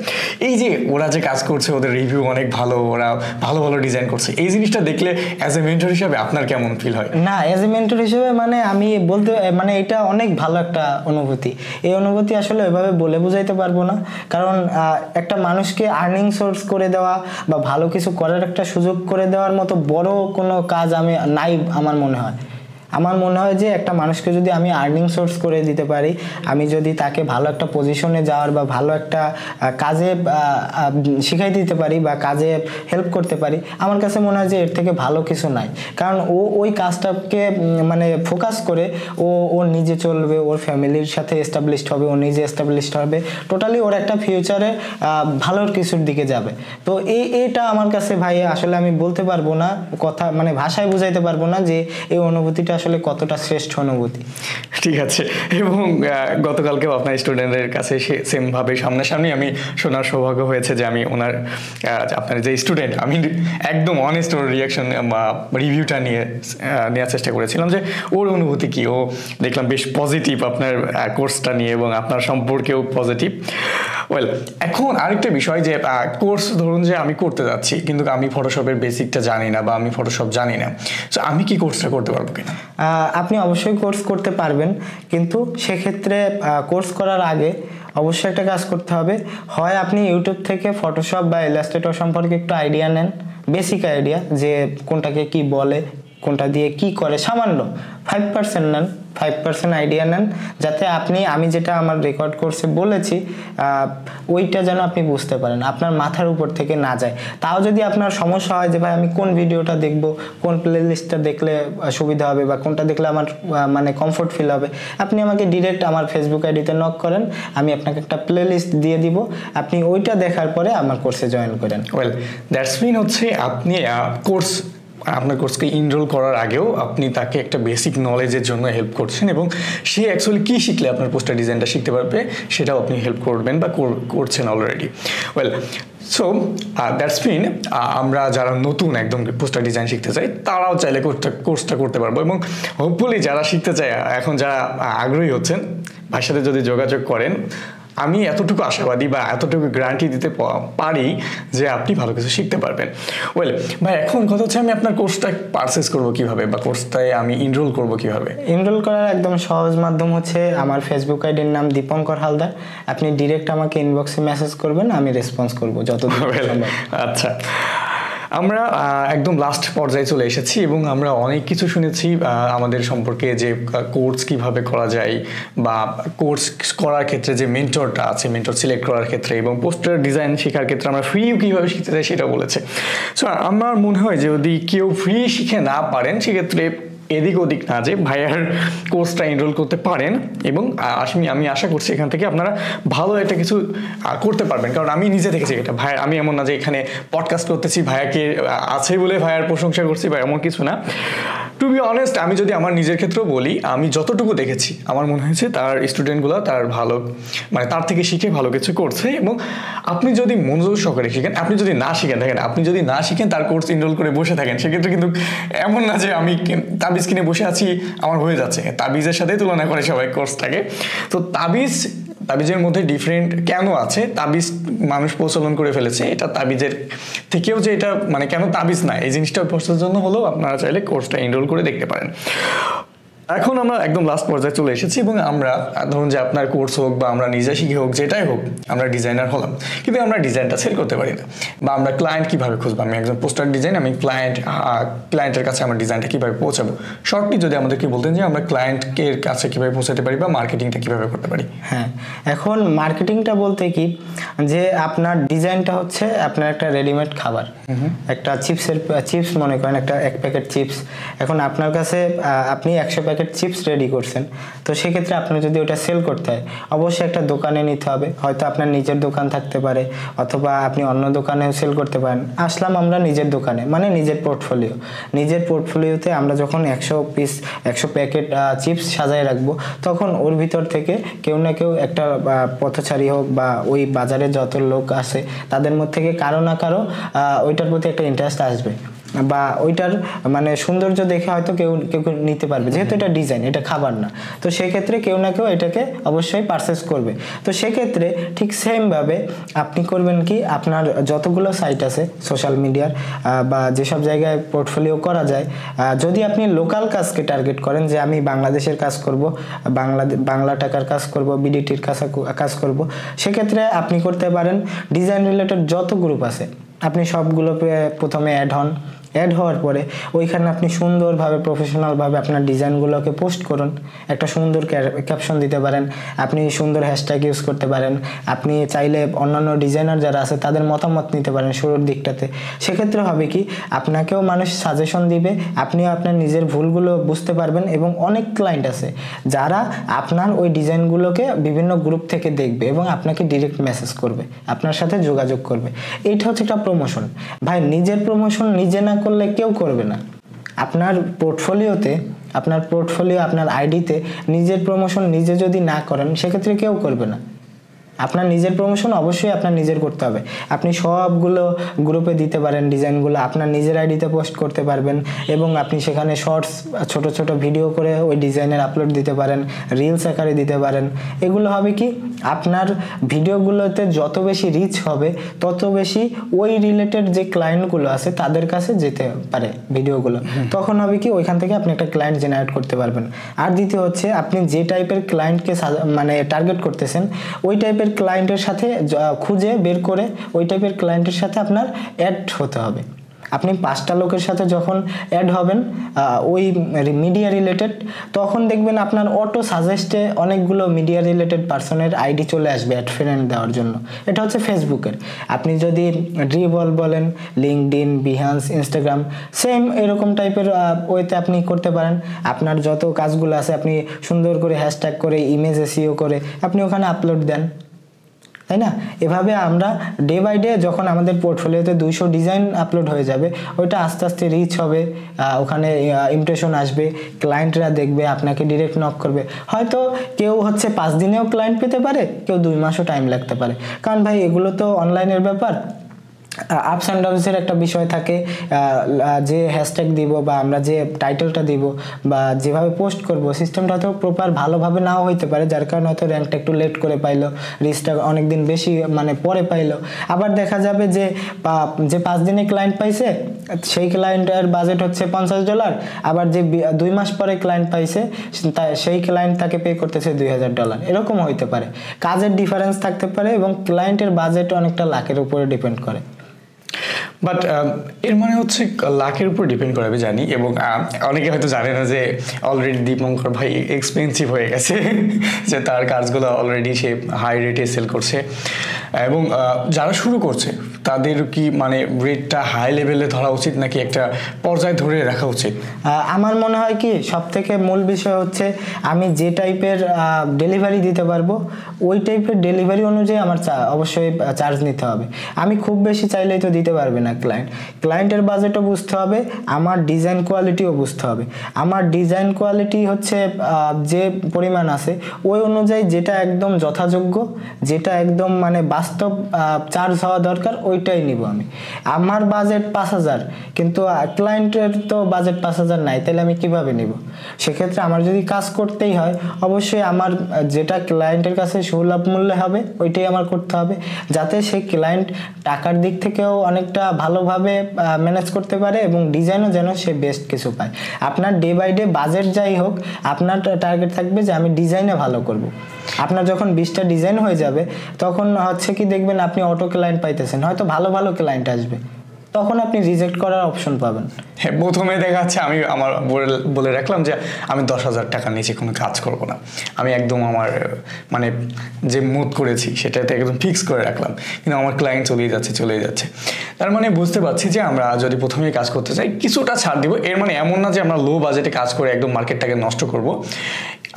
এই যে ওরা যে কাজ করছে, ওদের রিভিউ অনেক ভালো, ওরা ভালো ভালো ডিজাইন করছে, এই জিনিসটা দেখলে অ্যাজ এ মেন্টর হিসাবে আপনার কেমন ফিল হয়? না, অ্যাজ এ মেন্টর হিসেবে মানে আমি বলতে মানে এটা অনেক ভালো একটা অনুভূতি। এই অনুভূতি আসলে এভাবে বলে বোঝাইতে পারবো না, কারণ একটা মানুষকে আর্নিং সোর্স করে দেওয়া বা ভালো কিছু করার একটা সুযোগ করে দেওয়ার মতো বড় কোনো কাজ আমি নাই আমার মনে হয়। আমার মনে হয় যে একটা মানুষকে যদি আমি আর্নিং সোর্স করে দিতে পারি, আমি যদি তাকে ভালো একটা পজিশনে যাওয়ার বা ভালো একটা কাজে শিখাই দিতে পারি বা কাজে হেল্প করতে পারি, আমার কাছে মনে হয় যে এর থেকে ভালো কিছু নাই। কারণ ও ওই কাজটাকে মানে ফোকাস করে ও নিজে চলবে, ওর ফ্যামিলির সাথে এস্টাবলিশড হবে, ও নিজে এস্টাবলিশড হবে, টোটালি ওর একটা ফিউচারে ভালোর কিছুর দিকে যাবে। তো এইটা আমার কাছে ভাই আসলে আমি বলতে পারবো না, কথা মানে ভাষায় বুঝাইতে পারবো না যে এই অনুভূতিটা আসলে কতটা শ্রেষ্ঠ অনুভূতি। ঠিক আছে, এবং গতকালকেও আপনার স্টুডেন্টের কাছে সেম ভাবে সামনাসামনি আমি শোনার সৌভাগ্য হয়েছে যে আমি ওনার আপনার যে স্টুডেন্ট, আমি একদম অনেস্ট ওর রিয়াকশন বা রিভিউটা নেওয়ার চেষ্টা করেছিলাম যে ওর অনুভূতি কি। ও দেখলাম বেশ পজিটিভ আপনার কোর্সটা নিয়ে এবং আপনার সম্পর্কেও পজিটিভ। ওয়েল, এখন আরেকটা বিষয় যে কোর্স ধরুন যে আমি করতে যাচ্ছি কিন্তু আমি ফটোশপের বেসিকটা জানি না বা আমি ফটোশপ জানি না, সো আমি কি কোর্সটা করতে পারবো কিনা? আপনি অবশ্যই কোর্স করতে পারবেন, কিন্তু সেক্ষেত্রে কোর্স করার আগে অবশ্যই একটা কাজ করতে হবে। হয় আপনি ইউটিউব থেকে ফটোশপ বা ইলাস্ট্রেটর সম্পর্কে একটু আইডিয়া নেন, বেসিক আইডিয়া, যে কোনটাকে কি বলে, কোনটা দিয়ে কি করে, সামান্য 5% নেন, 5% আইডিয়া নেন, যাতে আমি যেটা আমার রেকর্ড কোর্সে বলেছি ওইটা যেন আপনি বুঝতে পারেন, আপনার মাথার উপর থেকে না যায়। তাও যদি আপনার সমস্যা হয় যে ভাই আমি কোন ভিডিওটা দেখবো, কোন প্লে লিস্টটা দেখলে সুবিধা হবে বা কোনটা দেখলে আমার মানে কমফোর্ট ফিল হবে, আপনি আমাকে ডিরেক্ট আমার ফেসবুক আইডিতে নক করেন, আমি আপনাকে একটা প্লে লিস্ট দিয়ে দিব, আপনি ওইটা দেখার পরে আমার কোর্সে জয়েন করেন। ওয়েল, দ্যাটস মিন হচ্ছে আপনি আপনার কোর্সকে এনরোল করার আগেও আপনি তাকে একটা বেসিক নলেজের জন্য হেল্প করছেন, এবং সে অ্যাকচুয়ালি কী শিখলে আপনার পোস্টার ডিজাইনটা শিখতে পারবে সেটাও আপনি হেল্প করবেন বা করছেন already. Well, so that's mean আমরা যারা নতুন একদম পোস্টার ডিজাইন শিখতে চাই তারাও চাইলে কোর্সটা করতে পারবো, এবং হোপফুলি যারা শিখতে চায় এখন যারা আগ্রহী হচ্ছেন ভাইয়ের সাথে যদি যোগাযোগ করেন, আমি এতটুকু আশাবাদী বা এতটুকু গ্যারান্টি দিতে পারি যে আপনি ভালো কিছু শিখতে পারবেন। ওয়েল ভাই, এখন কথা হচ্ছে আমি আপনার কোর্সটা পারচেস করবো কিভাবে বা কোর্সটায় আমি এনরোল করবো কিভাবে? এনরোল করার একদম সহজ মাধ্যম হচ্ছে আমার ফেসবুক আইডির নাম দীপঙ্কর হালদার। আপনি ডিরেক্ট আমাকে ইনবক্সে মেসেজ করবেন, আমি রেসপন্স করবো যতদূর সম্ভব। আচ্ছা, আমরা একদম লাস্ট পর্যায়ে চলে এসেছি এবং আমরা অনেক কিছু শুনেছি আমাদের সম্পর্কে, যে কোর্স কিভাবে করা যায় বা কোর্স করার ক্ষেত্রে যে মেন্টরটা আছে, মেন্টর সিলেক্ট করার ক্ষেত্রে এবং পোস্টার ডিজাইন শেখার ক্ষেত্রে আমরা ফ্রি কীভাবে শিখতে চাই সেটা বলেছে। সো আমার মনে হয় যে যদি কেউ ফ্রি শিখে না পারেন সেক্ষেত্রে এদিক ওদিক না যে ভাইয়ার কোর্সটা এনরোল করতে পারেন, এবং আমি আশা করছি এখান থেকে আপনারা ভালো একটা কিছু করতে পারবেন। কারণ আমি নিজে দেখেছি এটা, ভাই আমি এমন না যে এখানে পডকাস্ট করতেছি ভাইয়াকে আছে বলে ভাইয়ার প্রশংসা করছি বা এমন কিছু না। টু বি অনেস্ট, আমি যদি আমার নিজের ক্ষেত্রেও বলি, আমি যতটুকু দেখেছি আমার মনে হয়েছে তার স্টুডেন্টগুলো তার ভালো মানে তার থেকে শিখে ভালো কিছু করছে। এবং আপনি যদি মনোযোগ সহকারে শিখেন, আপনি যদি না শিখেন, দেখেন আপনি যদি না শিখেন তার কোর্স এনরোল করে বসে থাকেন, সেক্ষেত্রে কিন্তু এমন না যে আমি তাবিজ কিনে বসে আছি আমার হয়ে যাচ্ছে, তাবিজের সাথে তুলনা করে সবাই কোর্সটাকে। তো তাবিজের মধ্যে ডিফারেন্ট কেন আছে, তাবিজ মানুষ প্রচলন করে ফেলেছে, এটা তাবিজের থেকেও যে এটা মানে কেন তাবিজ না এই জিনিসটা বোঝার জন্য হলেও আপনারা চাইলে কোর্সটা এনরোল করে দেখতে পারেন। এখন আমরা একদম লাস্ট পর্যায়ে চলে এসেছি এবং আমরা ধরুন যে আপনার কোর্স হোক বা আমরা নিজে শিখে হোক, যেটাই হোক, আমরা ডিজাইনার হলাম কিন্তু আমরা ডিজাইনটা সেল করতে পারি না, বা আমরা ক্লায়েন্ট কীভাবে খুঁজবো? আমি একজন পোস্টার ডিজাইন, আমি ক্লায়েন্টের কাছে আমার ডিজাইনটা কীভাবে পৌঁছাবো? শর্টলি যদি আমাদেরকে বলতেন যে আমরা ক্লায়েন্টের কাছে কীভাবে পৌঁছাতে পারি বা মার্কেটিংটা কীভাবে করতে পারি? হ্যাঁ, এখন মার্কেটিংটা বলতে কি, যে আপনার ডিজাইনটা হচ্ছে আপনার একটা রেডিমেড খাবার, একটা চিপস মনে করেন, এক প্যাকেট চিপস। এখন আপনার কাছে আপনি 100 প্যাকেট চিপস রেডি করছেন, তো সেক্ষেত্রে আপনি যদি ওটা সেল করতে হয় অবশ্যই একটা দোকানে নিতে হবে, হয়তো আপনার নিজের দোকান থাকতে পারে অথবা আপনি অন্য দোকানেও সেল করতে পারেন। আসলাম আমরা নিজের দোকানে, মানে নিজের পোর্টফোলিওতে আমরা যখন 100 প্যাকেট চিপস সাজায় রাখবো, তখন ওর ভিতর থেকে কেউ না কেউ একটা পথচারী হোক বা ওই বাজারে যত লোক আছে তাদের মধ্যে থেকে কারো না কারো ওইটার প্রতি একটা ইন্টারেস্ট আসবে, বা ওইটার মানে সৌন্দর্য দেখে হয়তো কেউ কেউ নিতে পারবে, যেহেতু এটা ডিজাইন, এটা খাবার না, তো সেক্ষেত্রে কেউ না কেউ এটাকে অবশ্যই পারচেস করবে। তো সেক্ষেত্রে ঠিক সেমভাবে আপনি করবেন কি, আপনার যতগুলো সাইট আছে সোশ্যাল মিডিয়ার বা যেসব জায়গায় পোর্টফোলিও করা যায়, যদি আপনি লোকাল কাজকে টার্গেট করেন যে আমি বাংলাদেশের কাজ করব, বাংলা টাকার কাজ করব, বিডিটির কাজ করব, সেক্ষেত্রে আপনি করতে পারেন ডিজাইন রিলেটেড যত গ্রুপ আছে আপনি সবগুলোকে প্রথমে অ্যাড হওয়ার পরে ওইখানে আপনি সুন্দরভাবে প্রফেশনালভাবে আপনার ডিজাইনগুলোকে পোস্ট করুন, একটা সুন্দর ক্যাপশন দিতে পারেন, আপনি সুন্দর হ্যাশট্যাগ ইউজ করতে পারেন, আপনি চাইলে অন্যান্য ডিজাইনার যারা আছে তাদের মতামত নিতে পারেন শুরুর দিকটাতে। সেক্ষেত্রে হবে কি, আপনাকেও মানুষ সাজেশন দিবে, আপনিও আপনার নিজের ভুলগুলো বুঝতে পারবেন, এবং অনেক ক্লায়েন্ট আছে যারা আপনার ওই ডিজাইনগুলোকে বিভিন্ন গ্রুপ থেকে দেখবে এবং আপনাকে ডিরেক্ট মেসেজ করবে, আপনার সাথে যোগাযোগ করবে। এইটা হচ্ছে একটা প্রমোশন। ভাই নিজের প্রমোশন নিজে না করলে কেউ করবে না। আপনার পোর্টফোলিও আপনার আইডিতে নিজের প্রমোশন নিজে যদি না করেন সেক্ষেত্রে কেউ করবে না। আপনার নিজের প্রমোশন অবশ্যই আপনার নিজের করতে হবে। আপনি সবগুলো গ্রুপে দিতে পারেন ডিজাইনগুলো, আপনার নিজের আইডিতে পোস্ট করতে পারবেন, এবং আপনি সেখানে শর্টস ছোট ছোট ভিডিও করে ওই ডিজাইনের আপলোড দিতে পারেন, রিলস আকারে দিতে পারেন। এগুলো হবে কি, আপনার ভিডিওগুলোতে যত বেশি রিচ হবে তত বেশি ওই রিলেটেড যে ক্লায়েন্টগুলো আছে তাদের কাছে যেতে পারে ভিডিওগুলো, তখন হবে কি ওইখান থেকে আপনি একটা ক্লায়েন্ট জেনারেট করতে পারবেন। আর দ্বিতীয় হচ্ছে, আপনি যে টাইপের ক্লায়েন্টকে মানে টার্গেট করতেছেন ওই টাইপের ক্লায়েন্টের সাথে খুঁজে বের করে ওই টাইপের ক্লায়েন্টের সাথে আপনার অ্যাড হতে হবে। আপনি 5টা লোকের সাথে যখন অ্যাড হবেন ওই মিডিয়া রিলেটেড, তখন দেখবেন আপনার অটো সাজেস্টে অনেকগুলো মিডিয়া রিলেটেড পার্সনের আইডি চলে আসবে অ্যাড ফ্রেন্ড দেওয়ার জন্য। এটা হচ্ছে ফেসবুকের। আপনি যদি ড্রিবল বলেন, লিঙ্কডইন, বিহান্স, ইনস্টাগ্রাম, সেম এরকম টাইপের ওয়েতে আপনি করতে পারেন। আপনার যত কাজগুলো আছে আপনি সুন্দর করে হ্যাশট্যাগ করে, ইমেজ এসইও করে আপনি ওখানে আপলোড দেন, তাই না? এভাবে আমরা ডে বাই ডে যখন আমাদের পোর্টফোলিওতে 200 ডিজাইন আপলোড হয়ে যাবে, ওইটা আস্তে আস্তে রিচ হবে, ওখানে ইমপ্রেশন আসবে, ক্লায়েন্টরা দেখবে, আপনাকে ডিরেক্ট নক করবে। হয়তো কেউ 5 দিনেও ক্লায়েন্ট পেতে পারে, কেউ 2 মাসও টাইম লাগতে পারে, কারণ ভাই এগুলো তো অনলাইনের ব্যাপার, আপস অ্যান্ড ডাউনসের একটা বিষয় থাকে। যে হ্যাশট্যাগ দিব বা আমরা যে টাইটেলটা দিব বা যেভাবে পোস্ট করব, সিস্টেমটা হয়তো প্রপার ভালোভাবে নাও হইতে পারে, যার কারণে হয়তো র্যাঙ্কটা একটু লেট করে পাইলো, রিচটা অনেকদিন বেশি মানে পরে পাইলো। আবার দেখা যাবে যে 5 দিনে ক্লায়েন্ট পাইছে সেই ক্লায়েন্টের বাজেট হচ্ছে $50, আবার যে 2 মাস পরে ক্লায়েন্ট পাইছে সেই ক্লায়েন্ট তাকে পে করতেছে $2000, এরকম হইতে পারে। কাজের ডিফারেন্স থাকতে পারে এবং ক্লায়েন্টের বাজেট অনেকটা লাখের উপরে ডিপেন্ড করে। বাট এর মানে হচ্ছে লাখের উপর ডিপেন্ড করে আমি জানি, এবং অনেকে হয়তো জানে না যে অলরেডি দীপঙ্কর ভাই এক্সপেন্সিভ হয়ে গেছে, যে তার কাজগুলো অলরেডি সে হাই রেটে সেল করছে, এবং যারা শুরু করছে তাদের কি মানে রেটটা হাই লেভেলে ধরা উচিত নাকি একটা পর্যায়ে ধরে রাখা উচিত? আমার মনে হয় কি সব থেকে মূল বিষয় হচ্ছে আমি যে টাইপের ডেলিভারি দিতে পারবো ওই টাইপের ডেলিভারি অনুযায়ী আমার অবশ্যই চার্জ নিতে হবে। আমি খুব বেশি চাইলেই তো দিতে পারবে না ক্লায়েন্টের বাজেটও বুঝতে হবে, আমার ডিজাইন কোয়ালিটিও বুঝতে হবে। আমার ডিজাইন কোয়ালিটি হচ্ছে যে পরিমাণ আছে ওই অনুযায়ী যেটা একদম যথাযোগ্য, যেটা একদম মানে বাস্তব চার্জ হওয়া দরকার ওইটাই নিব আমি। আমার বাজেট 5000 কিন্তু ক্লায়েন্টের তো বাজেট 5000 নাই, তাহলে আমি কিভাবে নিব? সেক্ষেত্রে আমার যদি কাজ করতেই হয় অবশ্যই আমার যেটা ক্লায়েন্টের কাছে সুলভ মূল্যে হবে ওইটাই আমার করতে হবে, যাতে সেই ক্লায়েন্ট টাকার দিক থেকেও অনেকটা ভালোভাবে ম্যানেজ করতে পারে এবং ডিজাইনও যেন সে বেস্ট কিছু পায়। আপনার ডে বাই ডে বাজেট যাই হোক, আপনার টার্গেট থাকবে যে আমি ডিজাইনে ভালো করব। আপনার যখন 20টা ডিজাইন হয়ে যাবে তখন হচ্ছে কি দেখবেন আপনি অটো ক্লায়েন্ট পাইতেছেন, হয়তো ভালো ভালো ক্লায়েন্ট আসবে, তখন আপনি রিজেক্ট করার অপশন পাবেন। হ্যাঁ, প্রথমে দেখা যাচ্ছে আমি আমার বলে রাখলাম যে আমি 10,000 টাকার নিচে কোনো কাজ করব না, আমি একদম আমার মানে যে মুড করেছি সেটাতে একদম ফিক্স করে রাখলাম, কিন্তু আমার ক্লায়েন্ট চলেই যাচ্ছে। তার মানে বুঝতে পারছি যে আমরা যদি প্রথমেই কাজ করতে চাই কিছুটা ছাড় দিব। এর মানে এমন না যে আমরা লো বাজেটে কাজ করে একদম মার্কেটটাকে নষ্ট করব।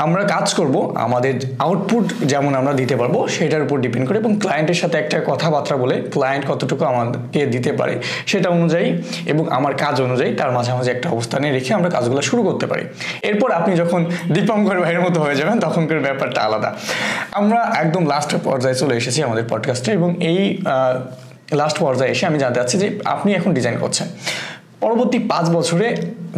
আমরা কাজ করব আমাদের আউটপুট যেমন আমরা দিতে পারবো সেটার উপর ডিপেন্ড করে, এবং ক্লায়েন্টের সাথে একটা কথাবার্তা বলে ক্লায়েন্ট কতটুকু আমাদেরকে দিতে পারে সেটা অনুযায়ী এবং আমার কাজ অনুযায়ী তার মাঝামাঝি একটা অবস্থানে রেখে আমরা কাজগুলো শুরু করতে পারি। এরপর আপনি যখন দীপঙ্কর ভাইয়ের মতো হয়ে যাবেন তখনকার ব্যাপারটা আলাদা। আমরা একদম লাস্ট পর্যায়ে চলে এসেছি আমাদের পডকাস্টে, এবং এই লাস্ট পর্যায়ে এসে আমি জানতে চাচ্ছি যে আপনি এখন ডিজাইন করছেন, পরবর্তী 5 বছরে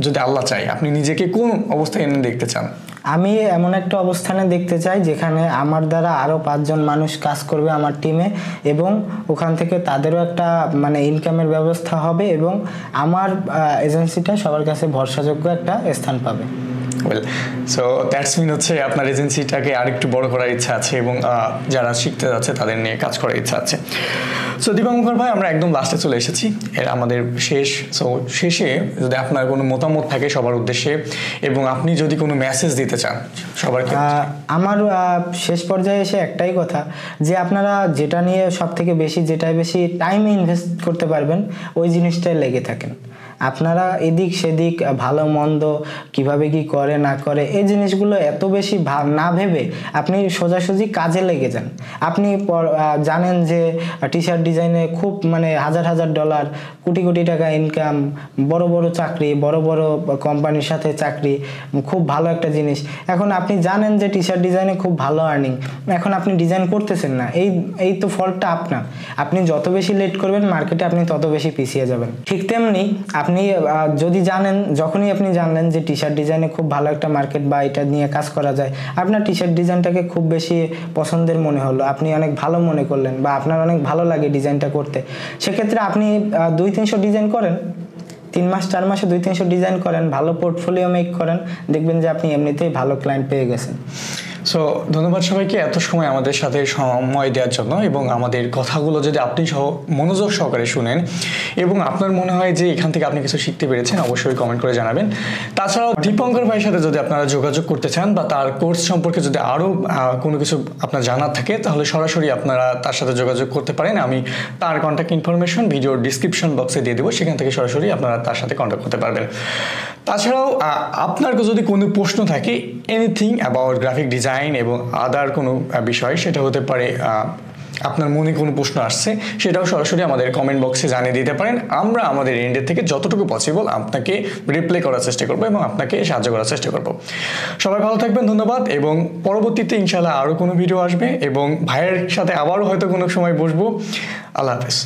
যদি আল্লাহ চাই আপনি নিজেকে কোন অবস্থায় এনে দেখতে চান? আমি এমন একটা অবস্থানে দেখতে চাই যেখানে আমার দ্বারা আরও 5 জন মানুষ কাজ করবে আমার টিমে, এবং ওখান থেকে তাদেরও একটা মানে ইনকামের ব্যবস্থা হবে, এবং আমার এজেন্সিটা সবার কাছে ভরসাযোগ্য একটা স্থান পাবে। ওয়েল, সো দ্যাটস মিন হচ্ছে আপনার এজেন্সিটাকে আরেকটু বড় করার ইচ্ছা আছে এবং যারা শিখতে যাচ্ছে তাদের নিয়ে কাজ করার ইচ্ছা আছে। সো দীপঙ্কর ভাই, আমরা একদম লাস্টে চলে এসেছি, এর আমাদের শেষে যদি আপনার কোনো মতামত থাকে সবার উদ্দেশ্যে, এবং আপনি যদি কোনো মেসেজ দিতে চান সবার ক্ষেত্রে। আমার শেষ পর্যায়ে এসে একটাই কথা, যে আপনারা যেটা নিয়ে সব থেকে যেটাই বেশি টাইম ইনভেস্ট করতে পারবেন ওই জিনিসটায় লেগে থাকেন। আপনারা এদিক সেদিক ভালো মন্দ কিভাবে কি করে না করে এই জিনিসগুলো এত বেশি না ভেবে আপনি সোজাসুজি কাজে লেগে যান। আপনি জানেন যে টি শার্ট ডিজাইনে খুব মানে হাজার ডলার, কোটি টাকা ইনকাম, বড় বড় চাকরি, বড় বড় কোম্পানির সাথে চাকরি, খুব ভালো একটা জিনিস। এখন আপনি জানেন যে টি শার্ট ডিজাইনে খুব ভালো আর্নিং, এখন আপনি ডিজাইন করতেছেন না, এই তো ফল্টটা আপনার। আপনি যত বেশি লেট করবেন মার্কেটে আপনি তত বেশি পিছিয়ে যাবেন। ঠিক তেমনি আপনি যখনই আপনি জানলেন যে টি শার্ট ডিজাইনে খুব ভালো একটা মার্কেট বা এটা নিয়ে কাজ করা যায়, আপনার টি শার্ট ডিজাইনটাকে খুব বেশি পছন্দের মনে হলো, আপনি অনেক ভালো মনে করলেন বা আপনার অনেক ভালো লাগে ডিজাইনটা করতে, সেক্ষেত্রে আপনি 200-300 ডিজাইন করেন, 3 মাস 4 মাসে 200-300 ডিজাইন করেন, ভালো পোর্টফোলিও মেক করেন, দেখবেন যে আপনি এমনিতেই ভালো ক্লায়েন্ট পেয়ে গেছেন। সো ধন্যবাদ সবাইকে এত সময় আমাদের সাথে সময় দেওয়ার জন্য, এবং আমাদের কথাগুলো যদি আপনি মনোযোগ সহকারে শুনেন এবং আপনার মনে হয় যে এখান থেকে আপনি কিছু শিখতে পেরেছেন, অবশ্যই কমেন্ট করে জানাবেন। তাছাড়াও দীপঙ্কর ভাইয়ের সাথে যদি আপনারা যোগাযোগ করতে চান বা তার কোর্স সম্পর্কে যদি আরও কোনো কিছু আপনার জানার থাকে তাহলে সরাসরি আপনারা তার সাথে যোগাযোগ করতে পারেন। আমি তার কন্ট্যাক্ট ইনফরমেশন ভিডিওর ডিসক্রিপশন বক্সে দিয়ে দেবো, সেখান থেকে সরাসরি আপনারা তার সাথে কন্ট্যাক্ট করতে পারবেন। তাছাড়াও আপনার যদি কোনো প্রশ্ন থাকে এনিথিং অ্যাবাউট গ্রাফিক ডিজাইন এবং আদার কোনো বিষয়, সেটা হতে পারে আপনার মনে কোনো প্রশ্ন আসছে, সেটাও সরাসরি আমাদের কমেন্ট বক্সে জানিয়ে দিতে পারেন। আমরা আমাদের এন্ডের থেকে যতটুকু পসিবল আপনাকে রিপ্লাই করার চেষ্টা করবো এবং আপনাকে সাহায্য করার চেষ্টা করব। সবাই ভালো থাকবেন, ধন্যবাদ, এবং পরবর্তীতে ইনশাআল্লাহ আরও কোনো ভিডিও আসবে এবং ভাইয়ের সাথে আবারও হয়তো কোনো সময় বসবো। আল্লাহ হাফেজ।